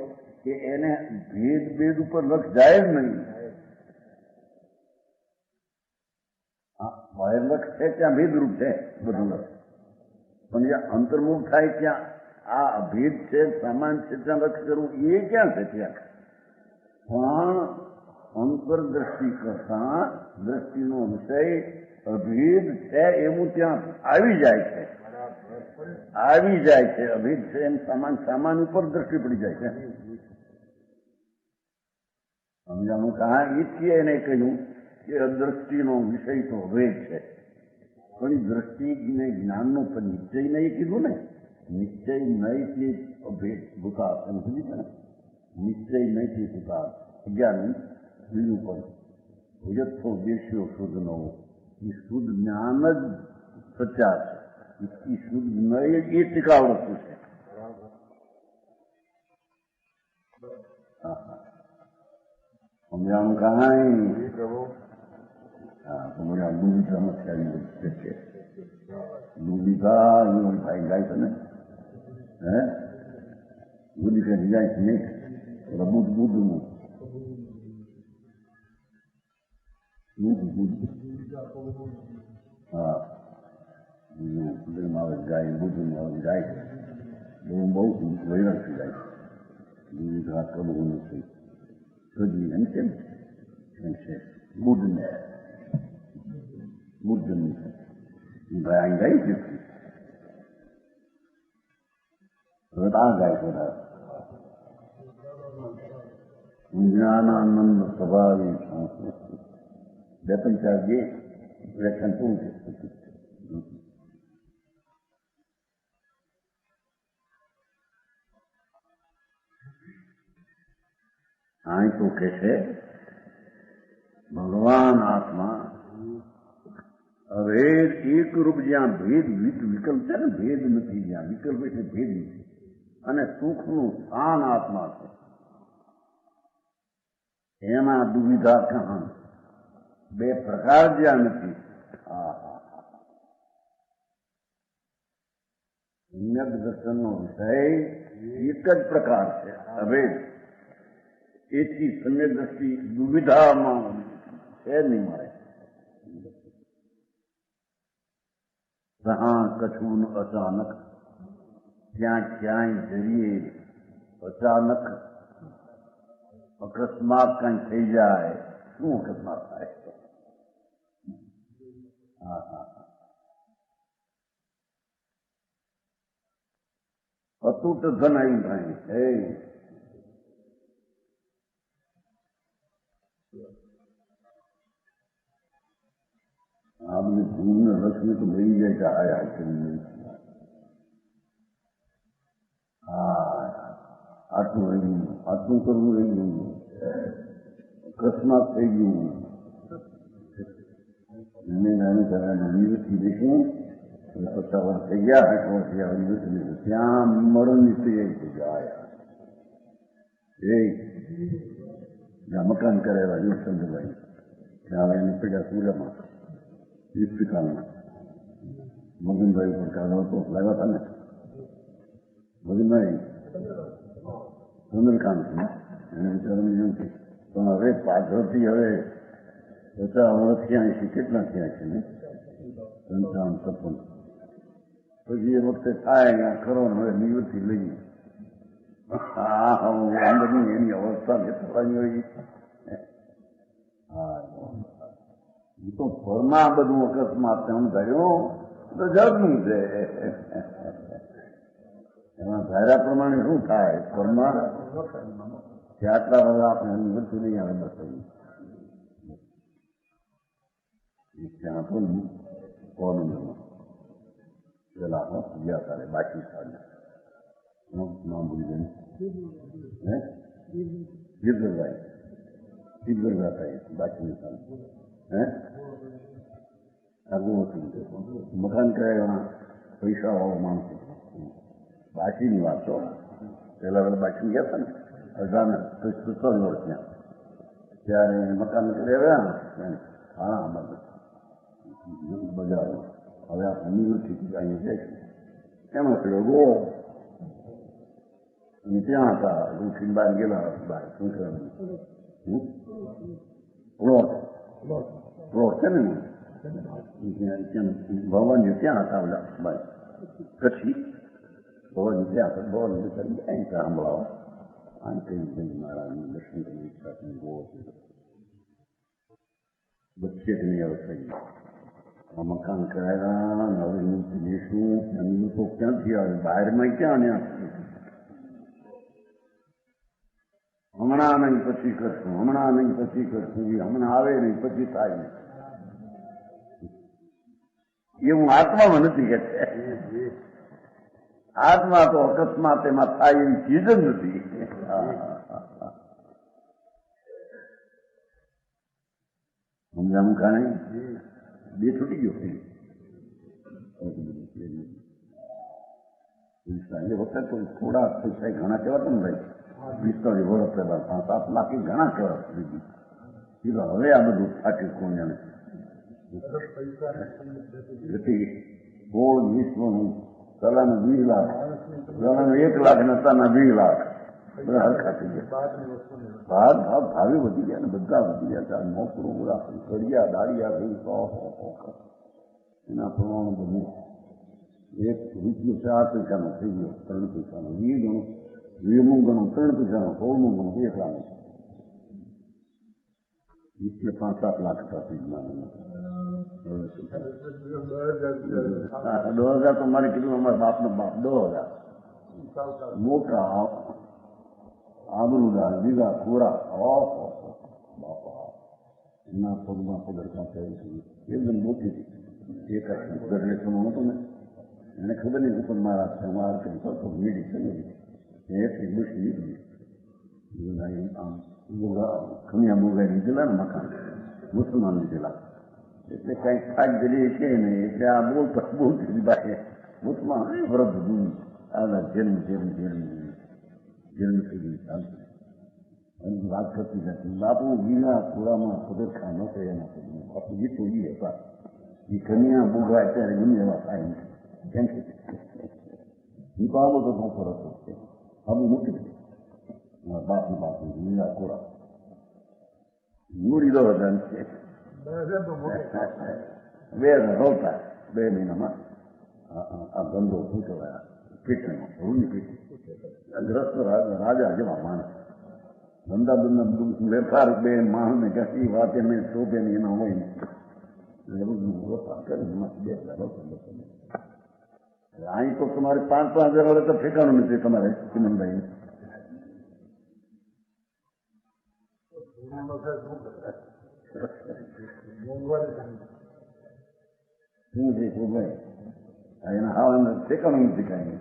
કે એને ભેદ ભેદ ઉપર લક્ષ જાય જ નહીં બાહેર લક્ષ છે ત્યાં ભેદરૂપ છે બધું લક્ષ પણ જ્યાં અંતર્મુખ થાય ત્યાં આ ભેદ છે સામાન છે ત્યાં લક્ષ કરવું એ ક્યાં છે ત્યાં પણ અંતરદ્રષ્ટિ કરતા દ્રષ્ટિનો વિષય અભેદ છે એવું ત્યાં આવી જાય છે અભેદ છે એમ સામાન ઉપર દ્રષ્ટિ પડી જાય છે સમજાણું કહા એથી એને કહ્યું કે દ્રષ્ટિનો વિષય તો અભેદ છે પણ દ્રષ્ટિને જ્ઞાનનો પણ નિશ્ચય નહીં કીધું ને નિશ્ચય નહીંથી અભેદ ભૂતાર્થ એમ કીધું છે ને નિશ્ચય નહીંથી ભૂતાર્થ અજ્ઞાન બીજું પણ ભુજત્થો દેશ્યો શુદ્ધનો એ શુદ્ધ જ્ઞાન જ સચ્ચા છે એ શુદ્ધ નહીં એ ટીકા વસ્તુ છે સમજાણું કાંઈ હા તમારા દુવિધામાં છે દુવિધા એનું ભાઈ જાય છે ને હે દુવિધા જાય છે નહીં બુદ્ધનું બુદ્ધ હા બીજું આવે ગાય બુદ્ધનું આવે ગાય બહુ વૈરાગથી જાય દુવિધા કરવું નથી સજી એમ છે બુદ્ધને બુદ્ધની ભાઈ ગઈ છે આ ગાય બધા જ્ઞાનાનંદ સ્વભાવી બે પંચાયત જે વ્યાખ્યાન પૂરું છે અહીં તો કે છે ભગવાન આત્મા અભેદ એક રૂપ જ્યાં ભેદ વિકલ્પ છે ને ભેદ નથી જ્યાં વિકલ્પ એટલે ભેદ નથી અને સુખનું સ્થાન આત્મા છે એમાં દુવિધા કહાન બે પ્રકાર જ્યાં નથી સમ્યક દર્શનનો વિષય એક જ પ્રકાર છે અભેદ એથી સમ્યક દ્રષ્ટિ દુવિધામાં છે નહીં મળે જહાં કછું અચાનક ત્યાં ક્યાંય જરીએ અચાનક અકસ્માત કંઈ થઈ જાય શું અકસ્માત થાય અતૂટ ધન આવ્યું થાય હે आपने घूमने रथ में तो नहीं जाए आया आटલું રહી ગયું આટલું કરવું રહી ગયું અકસ્માત થઈ ગયું યુનિવર્સિટી દેખું 50 વર્ષ થઈ ગયા 8 વર્ષ થયા યુનિવર્સિટી ત્યાં મરણની તૈયારી થઈ ગયા જ્યાં મકાન કરેલા યુવચંદ્રભાઈ ત્યાં એને પડ્યા સૂર્યમાં ઈસ્પિતાલમાં મગનભાઈ ઉપર કાઢો તો લાવ્યા હતા ને મગનભાઈ ચંદ્રકાંત એને વિચારવાની નથી પણ હવે પાછળથી હવે 50 વર્ષ ક્યાં છે કેટલા થયા છે ને 55 પછી એ વખતે થાય ખરો હવે નિવૃત્તિ લઈએ અંદરની એની અવસ્થા લેવાની હોય તો ફરમાં બધું અકસ્માત સમજાયું તો જગનું છે એમાં ધાર્યા પ્રમાણે શું થાય ફરમાં આટલા બધા આપણે નિવૃત્તિ નહીં આવે બતાવી ત્યાં તો કોનંદમાં પેલા ગયા તારે બાકી સાલે નામ ભૂલી ગયું ગીરધરભાઈ ગીરધરભાઈ બાકી સાલે આગું હતું મકાન કરાવ્યા પૈસા વાળો માણસો બાકીની વાતો પેલા પેલા બાકી ગયા હતા ને અઢાર 70 વર્ષ ત્યાં ત્યારે મકાન કરાવ્યા હા બજાર હવે આ યુનિવર્સિટી અહીંયા જાય છે એમાં પેલો ગો ત્યાં હતા રૂખી બહાર ગયેલા બહાર શું પ્લોટ છે ને ભવન ત્યાં હતા બધા ભાઈ કચ્છી ભવન ત્યાં હતા ભવન કરી અહીં સાંભળાવો આમ કઈ મારાની દર્શન કરી ઈચ્છા ગો બચ્ચેની અવસ્થા આ મકાન કરાયા હવે દેશું એમનું તો ક્યાંથી આવે બહારમાં ક્યાં ને હમણાં નહીં પછી કરશું હમણાં નહીં પછી કરશું હમણાં આવે નહીં પછી થાય નહીં એવું આત્મામાં નથી કે આત્મા તો અકસ્માત એમાં થાય એવી ચીજ જ નથી સમજાવું કારણે બે છૂટી ગયો એ વખતે તો થોડા પૈસા ઘણા કહેવાતા ને ભાઈ 45 વર્ષ પહેલા 5-7 લાખ ઘણા કહેવાય હવે આ બધું થાક્યું કોણ જાણે 16-20 કલાના 20 લાખ કલાના 1 લાખ નતાના 20 લાખ બધા હરખા થઈ ગયા ભાવે વધી ગયા ને બધા વધી ગયા નોકરો બધા કડિયા દાડિયા થઈ એના પ્રમાણે બધું 1 રૂપિયો 4 પૈસાનો થઈ ગયો 3 પૈસાનો 20 ગણું 20મું ગણું 3 પૈસાનો 16મું ગણું 1 લાખ 5-7 લાખ હતા $10,000 તો મારે કીધું અમારા બાપનો બાપ $10,000 મોટા આબરૂદાર બીજા પૂરા બાપા એના પગમાં પગડતા થયું એકદમ મોટી હતી એક ગઢલેખનો હતો ને એને ખબર નહીં પણ મારા કરતો મીડી ચલી એટલી બુશ નીકળી આમ ખમિયા બોગાઈ લીધેલા ને મકાન મુસલમાન લીધેલા એટલે કઈ ખાટ ગયેલી છે ને એટલે આ બોલતી બાકી મુસલમાન વરદ આના જેલ થઈ ગઈ ચાલતી અને વાત કરતી નથી બાપુ ગીના પૂરામાં પગરખા ન થાય એના પગમાં બાપુ ગીતો એ હતા એ કન્યા બોગા અત્યારે ગમે એવા થાય નથી કેમ કે હું તો આવો તો ઉપર હતો આવું મૂકી બાપને બાપુ ગીના પૂરા મૂડી $10,000 છે 2 હોતા 2 મહિનામાં આ ધંધો શું કહેવાય પીઠનો રૂની પીઠ ગ્રસ્ત રાજા જેવા માણસ ધંધા બંધા વેપાર બે માણસને કશી વાત એને શોભે ને એના હોય ને વેપાર કરી અહીં તો તમારે 5,000 વાળે તો ઠેકાણું નથી તમારે ચિમનભાઈ શું છે ભાઈ એના હાલ ઠેકાણું નથી કાંઈ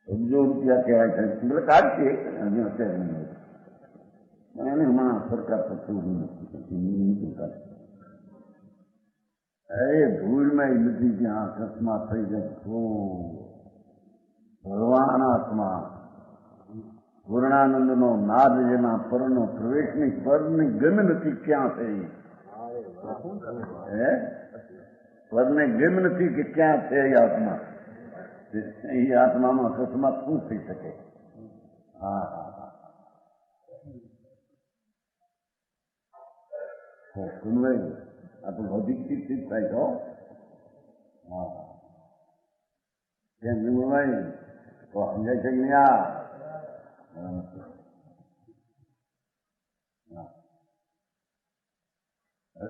$1,000 કહેવાય છે એટલે કાઢશે હજી અત્યારે એને હમણાં સરકાર પર થયું નથી કાઢશે અરે ધૂળમાં નથી ત્યાં અકસ્માત થઈ જાય ભગવાન આત્મા પૂર્ણાનંદનો નાદ જેના પરનો પ્રવેશની પરની ગમ નથી ક્યાં થઈ પરને ગમ નથી કે ક્યાં છે એ આત્મા એ આત્મામાં અકસ્માત શું થઈ શકે હા કુંભાઈ આ તો ભૌતિક ચિત્ત થાય છો હા કેમ કુંભાઈ તો સમજાય છે કે નહીં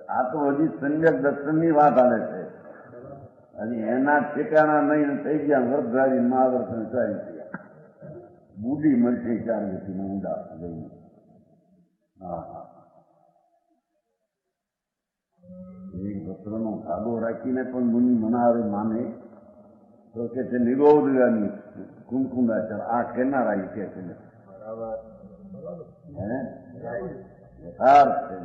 આ તો હજી સંજક દર્શનની વાત આવે છે હજી એના ઠેકાણા નહીં થઈ ગયા વર્ધારી મહાવર્તન ચાલી ગયા બુડી મળશે 4 ગતિમાં ઊંડા જઈને હા એક વસ્ત્રનો ધાગો રાખીને પણ મુનિ મનાવે માને તો કે છે નિરોધગાની કુમકુંડાચાર આ કેનારા એ કે છે યથાર્થ છે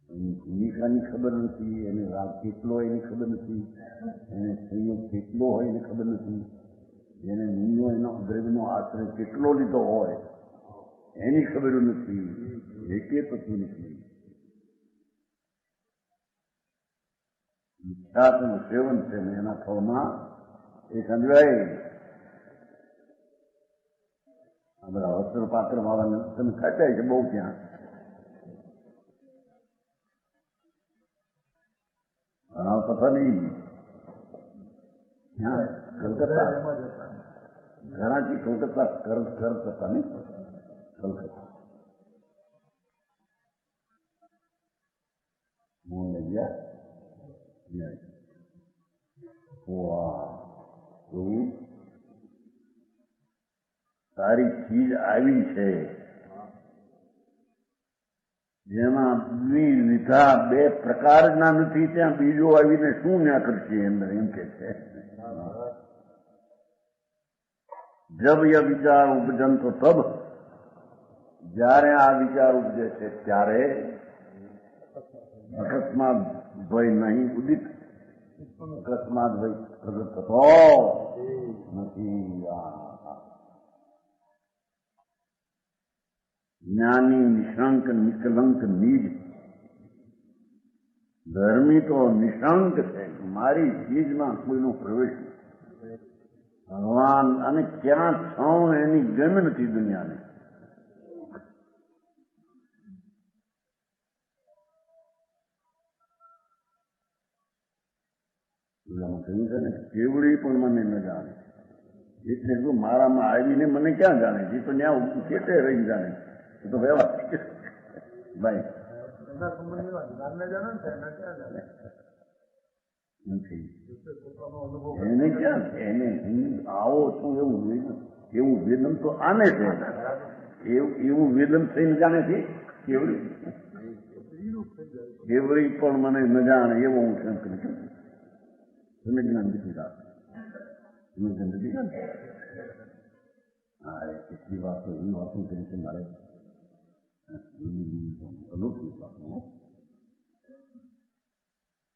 એની ભૂમિકાની ખબર નથી એને રાગ કેટલો હોય એની ખબર નથી એને સંયોગ કેટલો હોય એને ખબર નથી એને નિયો એનો દ્રવ્યનો આશ્રય કેટલો લીધો હોય એની ખબર નથી એકે પછી નથી મિથ્યાત્વનું સેવન છે ને એના ફળમાં એ સમજાય આ બધા વસ્ત્ર પાત્ર વાળાને તમે ખાચાય છે બહુ ત્યાં ભણાવ તથા નહીં ત્યાં કલકત્તા ઘણાથી કલકત્તા કરતા નહીં કલકત્તા હું ગયા સારી ચીજ આવી છે જેમાં વિવિધા 2 પ્રકારના નથી ત્યાં બીજો આવીને શું ના કરશે અંદર એમ કે છે જબ ય વિચાર ઉપજન તો તબ જ્યારે આ વિચાર ઉપજે છે ત્યારે અકસ્માત ભય નહીં ઉદિત અકસ્માત ભય પ્રગટ થતો નથી જ્ઞાની નિશંક નિકલંક નિજ ધર્મી તો નિશંક છે મારી ચીજમાં કોઈનો પ્રવેશ ભગવાન અને ક્યાં છું એની ગમ નથી દુનિયાને કહ્યું છે ને કેવડી પણ મને ન જાણે એટલે જો મારામાં આવીને મને ક્યાં જાણે છે તો ત્યાં કેતે રહી જાણે એ તો વ્યવહાર ભાઈ નથી એને ક્યાં એને હું આવો છું એવું વેદન તો આને છે, એવું વેદન થઈને જાણે છે કેવડી પણ મને ન જાણે એવો હું શંકર છું. તમે જ્ઞાન નથી રાખો નથી. હા કેટલી વાતો એવી વાતો કરી છે મારે અલૌકિક વાતો.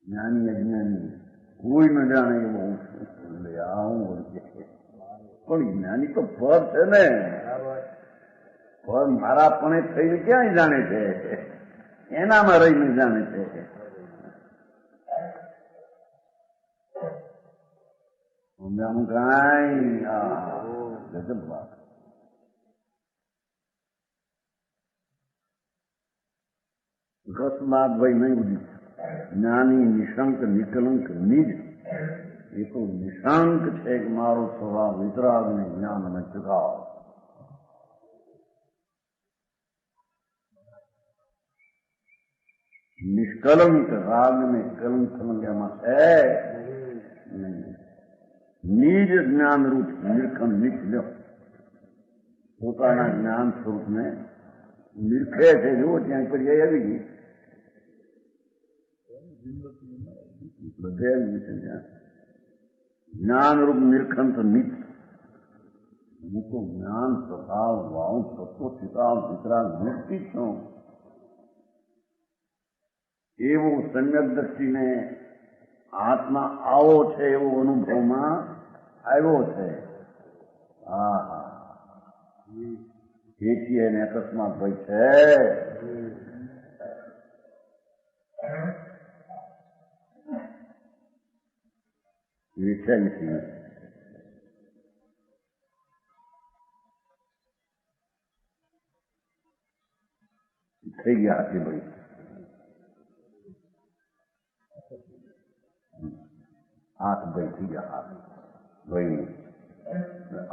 જ્ઞાની અજ્ઞાની કોઈ ન જાણે એવો હું આવું પણ જ્ઞાની તો ફળ છે ને, ફળ મારા પણ થઈને ક્યાંય જાણે છે, એનામાં રહીને જાણે છે. આમ કાંઈ ગજબ વાત. અકસ્માત ભાઈ નહીં બધી જ્ઞાની નિશંક નિકલંક નિજ એ તો નિશંક છે કે મારો સ્વભાવ વિતરાગ ને જ્ઞાન અને ચુકાવ. નિષ્કલંક રાગ ને કલંક એમાં છે નિજ જ્ઞાન રૂપ નિરખંડ નિખલ્યો પોતાના જ્ઞાન સ્વરૂપને નિરખે છે. જુઓ ત્યાં કરી આવી ગઈ બધે જ્ઞાનરૂપ નિરખંત નિત. હું તો જ્ઞાન સ્વભાવ ભાવ તત્વ ચિતાવ વિતરાગ મુક્તિ છું એવું સમ્યક દ્રષ્ટિને આત્મા આવો છે એવો અનુભવમાં આવ્યો છે. હા તેથી એને અકસ્માત ભાઈ છે. થઈ ગયા હાથી ભાઈ 8 ભાઈ થઈ ગયા. 8 ભાઈ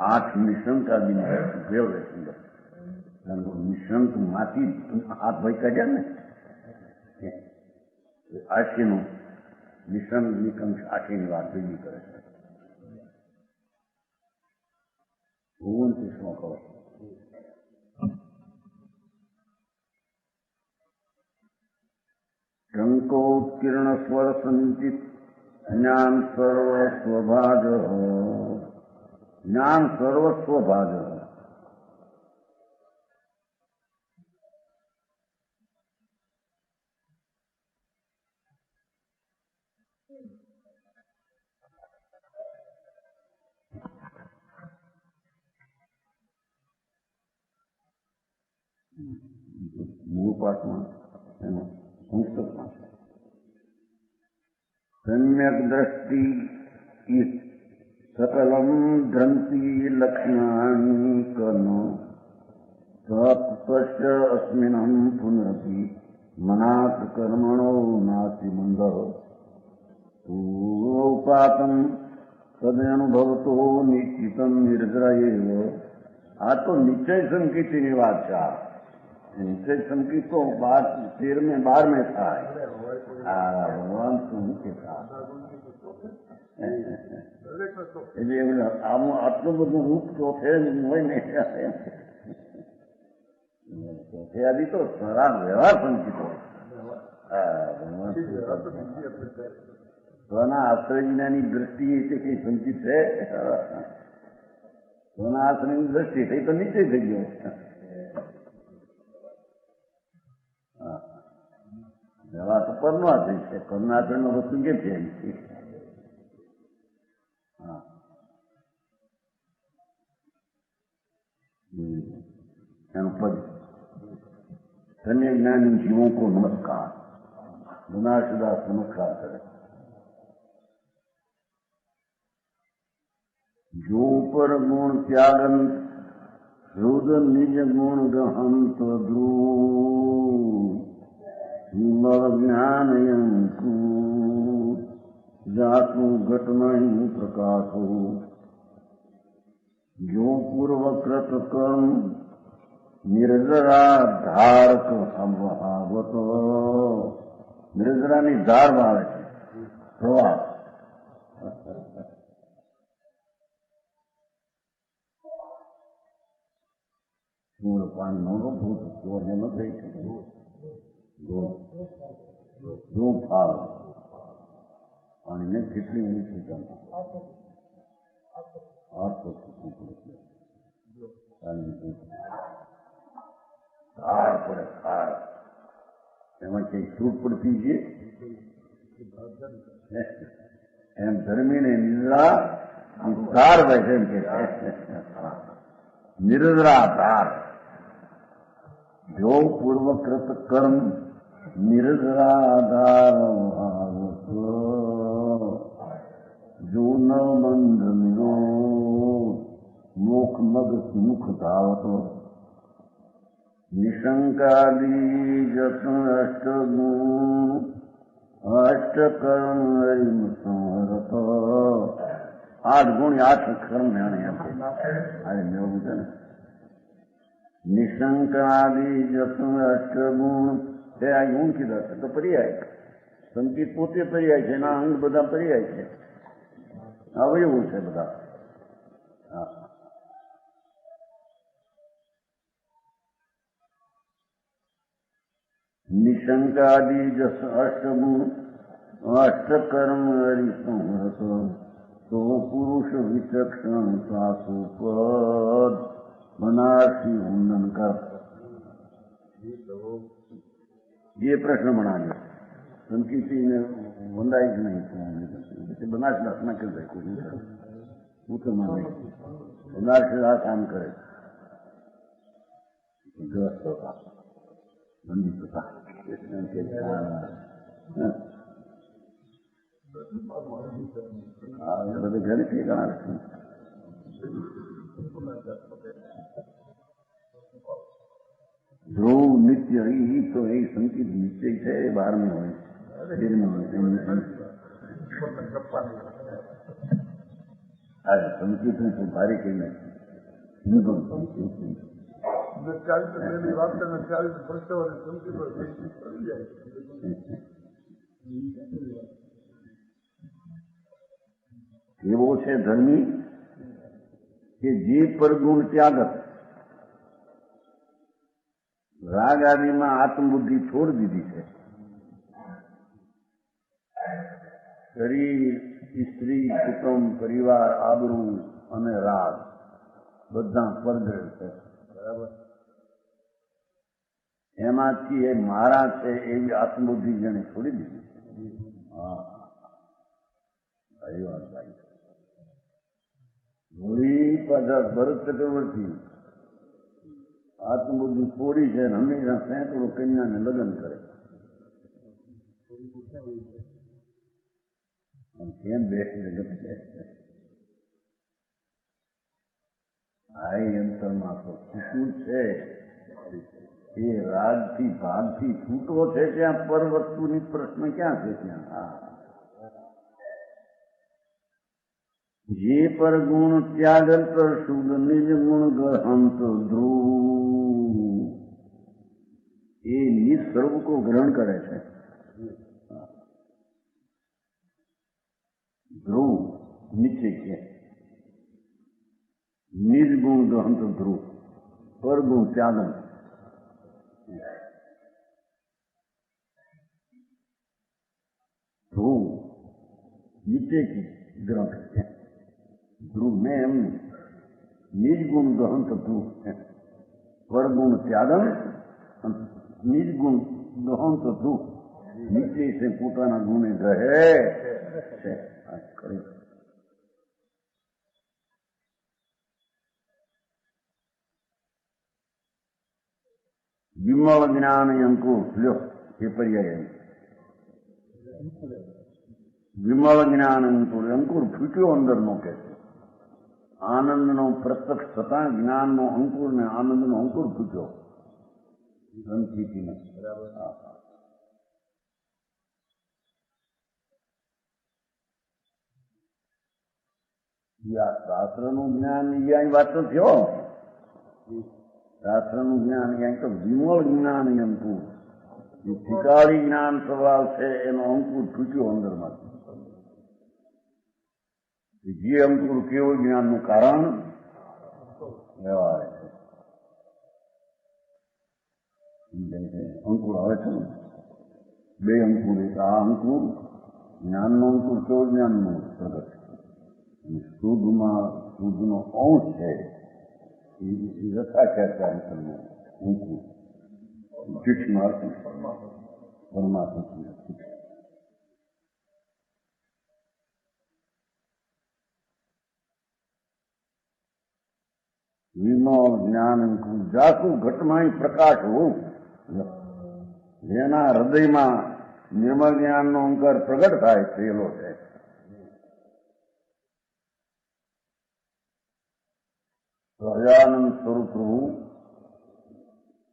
8 નિશંક આદિ ભેળવે સુંદર નિશંક માંથી 8 ભાઈ કાઢ્યા ને 80 નું નિશંક નિકંક 80 ની વાત ભેગી કરે છે. 29 કહો શંકોત્કીર્ણ સ્વર સંચિત જ્ઞાન સર્વસ્વભાજ. જ્ઞાન સર્વસ્વભાજ. મૂળ પાઠમાં એનો સંસ્કૃતમાં છે. સમ્યક દ્રષ્ટિ સકલમ ધ્રંતિ લક્ષણાની કર્મ તત્પશ્ય અસ્મિનમ પુનરપી મનાત કર્મણો નાસ્તિ મંદ ઉપાતમ તદનુભવતો નિશ્ચિતમ નિર્જરા એવ. આ તો નિશ્ચય સંકેતીની વાત છે. નિશ્ચય સંકેત તો 13 થાય. ભગવાન શું કહેતા એટલે આમાં આટલું બધું રૂપ ચોથે હોય ને ચોથે આદિ તો સારા વ્યવહાર સંચિત હોય. સ્વના આશ્રય વિનાની દ્રષ્ટિ એ કઈ સંચિત છે? સ્વના આશ્રયની દ્રષ્ટિ થઈ તો નીચે થઈ ગયો. વ્યવહાર તો પરમાત્મ છે. પરમાત્મા નો વસ્તુ કેમ છે? એનું પદ ધન્ય જ્ઞાની જીવો કો નમસ્કાર. ગુનાશુદાસ નમસ્કાર કરે. જો પર ગુણ ત્યાગન રુદ નિજ ગુણ ગહંત ધ્રુવ જ્ઞાનયંકુ જાતું ઘટમય પ્રકાશો. જો પૂર્વકૃત કર્મ નિર્જરા ધારક સંભાવતો નિર્જરાની ધારમાં આવે છે પ્રવાહ. મૂળ પાણી નો ભૂત ચોરને ન થઈ શકે. જો ફાલ પાણીને કેટલી ઊંચી ચાલે 800 ધાર પડે ધાર. એમાં કઈ છૂટ પડતી છે એમ ધર્મીને નિદ્રા ધાર ભાઈ છે એમ કે નિર્જરા ધાર. જો પૂર્વકૃત કર્મ નિર્જરા ધાર જો ન મંદ મિલો મુખ મગ મુખ ધાવતો નિશંકાદી જતન અષ્ટગુણ અષ્ટકર્મ સંહરત. 8 ગુણ 8 કર્મ એને એમ કે મેળવું છે ને. નિશંકાદી જતન અષ્ટગુણ તે આ ગુણ કીધા છે તો પર્યાય. સંકેત પોતે પર્યાય છે એના અંગ બધા પર્યાય છે અવયવું છે બધા. નિશંકાદી જસ અષ્ટગુણ અષ્ટકર્મ હરિસંહરત તો પુરુષ વિચક્ષણ સાસુ પદ બનાસી ઉન્નન કર. ये प्रश्न बनाने संकीर्ति ने वंदाई की नहीं बनास दासना कर दे तो माने बनास काम करे ग्रस्त होता बंदी होता બધે ઘરે ઠેકાણા રાખે. ધ્રુવ નિત્ય એ તો એ સંકેત નિશ્ચય છે એ બહાર में હોય શરીર में હોય સંકેત ને તો ભારે કઈ નથી. 40 વાત કરે 40 વર્ષ સંકેત જાય. એવો છે ધર્મી કે જે પરગુણ ત્યાગત રાગ આદિમાં આત્મબુદ્ધિ છોડી દીધી છે. શરીર સ્ત્રી કુટુંબ પરિવાર આબરૂ અને રાગ બધા પરગળ છે. બરાબર. એમાંથી એ મારા છે એવી આત્મબુદ્ધિ જેને છોડી દીધી. હા વાત ભાઈ હોળી પાછા ભરત ચક્રવર્તી આત્મબુદ્ધિ છોડી છે હંમેશા સેંકડો કન્યાને લગ્ન કરે. કેમ બેસ્ટ જગત છે આ અંતરમાં તો શું છે એ રાગથી ભાગથી છૂટવો છે ત્યાં પર વસ્તુની પ્રશ્ન ક્યાં છે ત્યાં. હા જે પર ગુણ ત્યાગત શુદ્ધ નિજ ગુણ ગ્રહંત ધ્રુવ એ નિજ સ્વરૂપ કો ગ્રહણ કરે છે. ધ્રુવ નીચે છે નિજ ગુણ ગ્રહંત ધ્રુવ પર ગુણ ત્યાગન. ધ્રુવ નીચે की ग्रहण करते हैं. ध्रुव में हम निज गुण ग्रहण ध्रुव है. पर गुण त्यागन निज गुण ग्रहण ध्रुव નીચે से પોતાના ગુણે ગ્રહે છે. વિમળ જ્ઞાન અંકુર લ્યો એ પર્યાય વિમળ જ્ઞાન અંકુર અંકુર ફૂટ્યો અંદરનો કે આનંદનો પ્રત્યક્ષ થતા જ્ઞાનનો અંકુર ને આનંદનો અંકુર ફૂટ્યો સંસ્થિતિને. શાસ્ત્રનું જ્ઞાન એ વાત તો થયો શાસ્ત્રનું જ્ઞાન ક્યાંક તો વિમળ જ્ઞાન અંકુર, જે ઠીકાળી જ્ઞાન સ્વભાવ છે એનો અંકુર છૂટ્યો અંદરમાંથી. જે અંકુર કેવળ જ્ઞાનનું કારણ વ્યવહાર છે. અંકુર આવે છે ને બે અંકુર, એક આ અંકુર જ્ઞાનનો અંકુર કેવળ જ્ઞાનનો પ્રગટ છે. શુદ્ધમાં શુદ્ધનો અંશ છે એ યથાખ્યાચાર અંકુર તીક્ષ્ણ પરમાત્મા. વિમળ જ્ઞાન અંકુર જાસુ ઘટમાં પ્રકાશ હોવું, જેના હૃદયમાં નિર્મળ જ્ઞાનનો અંકાર પ્રગટ થાય થયેલો છે. સહજાનંદ સ્વરૂપ રહેવું,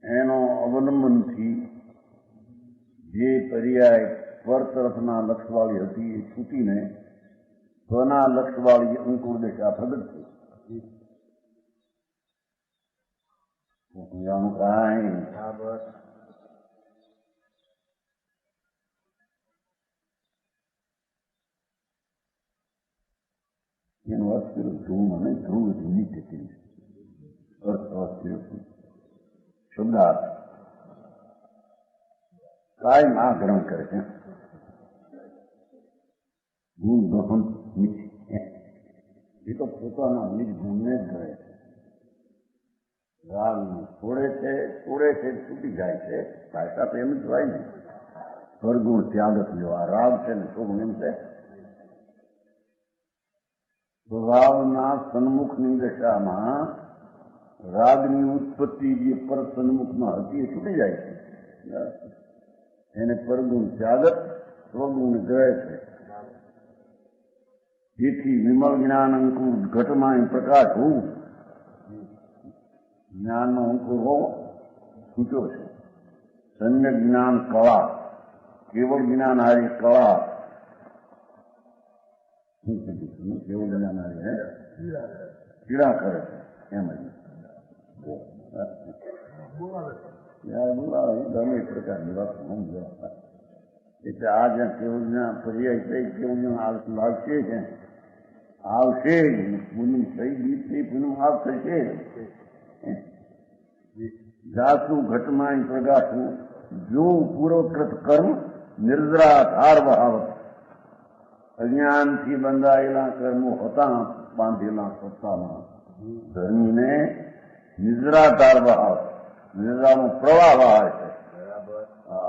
એનો અવલંબનથી જે પર્યાય પર તરફના લક્ષવાળી હતી એ છૂટીને સ્વના લક્ષવાળી અંકુર દિશા પ્રગટ થઈ. એનો અર્થ કર્યો ધ્રુવ અને ધ્રુવ નિત્ય કરી અર્થ શબ્દાર્થ કાયમ આ ગ્રહણ કરે છે. ગુણ ગ્રહણ એ તો પોતાના નિજ ગુણને જ કરે છે. રાગ છોડે છે છૂટી જાય છે. ભાષા તો એમ જ હોય ને, સ્વર્ગુણ ત્યાગત લ્યો. આ રાગ છે ને શું એમ છે, સ્વભાવના સન્મુખની દશામાં રાગની ઉત્પત્તિ જે પર સન્મુખમાં હતી એ છૂટી જાય છે. એને પરગુણ ત્યાગત સ્વગુણ કહે છે. જેથી વિમળ જ્ઞાન અંકુર ઘટમાં પ્રકાશ હોવું, જ્ઞાનનો અંકુર હોવો છૂટ્યો છે. સમ્યક જ્ઞાન કળા, કેવળ જ્ઞાન હારી કળા, કેવળ જ્ઞાન હારી પીડા કરે છે. એમ ગમે પ્રકારની વાત સમજવા. એટલે આ જ્યાં કેવળ જ્ઞાન પર્યાય થઈ, કેવળ જ્ઞાન લાગશે છે, આવશે પૂનમ થઈ ગઈ તે પૂનમ આવશે. જાસુ ઘટમાં પ્રગાસુ જો પૂર્વકૃત કર્મ નિર્દ્રા ધાર વહાવત. અજ્ઞાનથી બંધાયેલા કર્મો હતા બાંધેલા સત્તામાં ધર્મીને નિદ્રાધાર વહાવ, નિદ્રાનો પ્રવાહ વહાવે છે.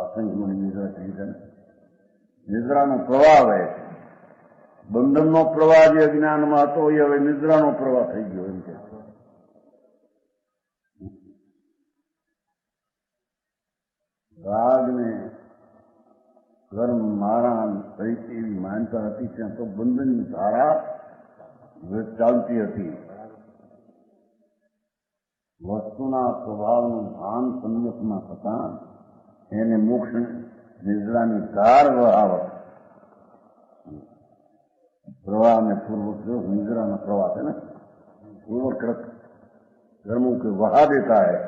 અસંખ્યની નિદ્રા થઈ છે, નિદ્રાનો પ્રવાહ વહે છે. બંધનનો પ્રવાહ જે અજ્ઞાનમાં હતો એ હવે નિદ્રાનો પ્રવાહ થઈ ગયો એમ કે. રાગને કર્મ મારા સહિત એવી માનતા હતી ત્યાં તો બંધનની ધારા ચાલતી હતી. વસ્તુના સ્વભાવનું ભાન સન્મુખમાં થતા એને મોક્ષ નિદ્રાની ધાર વહાવત. પ્રવાહ ને પૂર્વક નિદ્રાના પ્રવાહ છે ને, પૂર્વકૃત ધર્મો કે વહા દેતા હૈ,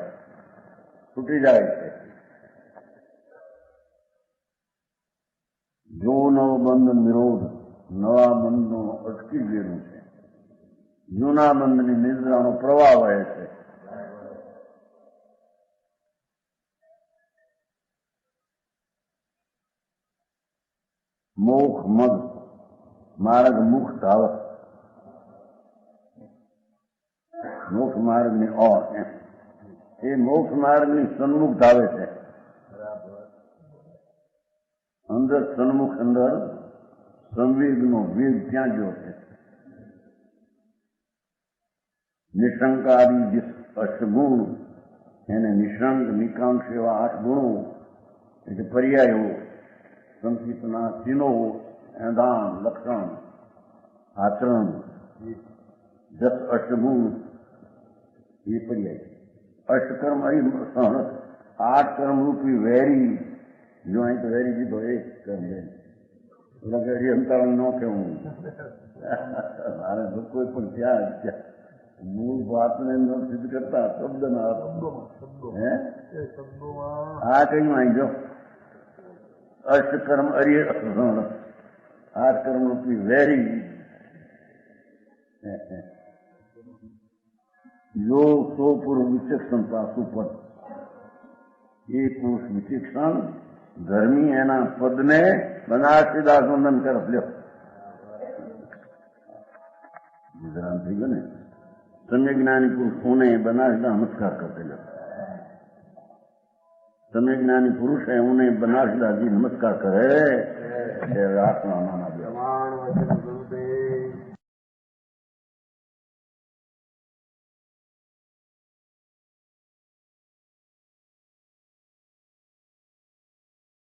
છૂટી જાય છે. જો નવ બંધ નિરોધ, નવા બંધનો અટકી ગયેલું છે. જૂના બંધની નિદ્રાનો પ્રવાહ વહે છે. મોક્ષ મદ માર્ગ મુખ ધાવત, મોક્ષ માર્ગની ઓર એ મોક્ષ માર્ગની સન્મુખ ધાવે છે. અંદર સન્મુખ અંદર સંવેગનો વેગ ક્યાં ગયો છે. નિશંકાદી જે અષ્ટગુણ, એને નિશંક નિકાંક્ષ એવા 8 ગુણો એટલે પર્યાયો, સંકિતના ચિહ્નો, એંધાન લક્ષણ આચરણ, 10 અષ્ટગુણ એ પર્યાય. અષ્ટકર્મ 8 કર્મરૂપી વેરી, જો અહીં તો વેરી દીધો એક કર્મ અંતરણ ન કેવું મારે કોઈ પણ ત્યાં મૂળ વાતને ન સિદ્ધ કરતા શબ્દના અર્થ શબ્દો હે એ શબ્દોમાં આ કઈ વાંચો અષ્ટકર્મ અરિય આઠ કર્મ રૂપી વેરી જો સો પુરુષ વિચક્ષણતા સુપદ એ પુરુષ વિચક્ષણ ધર્મી એના પદને બનારસીદાસ વંદન કરફ લ્યો ગુજરાત થઈ ગયો ને તમે જ્ઞાની પુરુષ ઉને બનાरसीदास नमस्कार करते लो તમે જ્ઞાની પુરુષ है उन्हें बनारसीदास जी नमस्कार करे रात में आना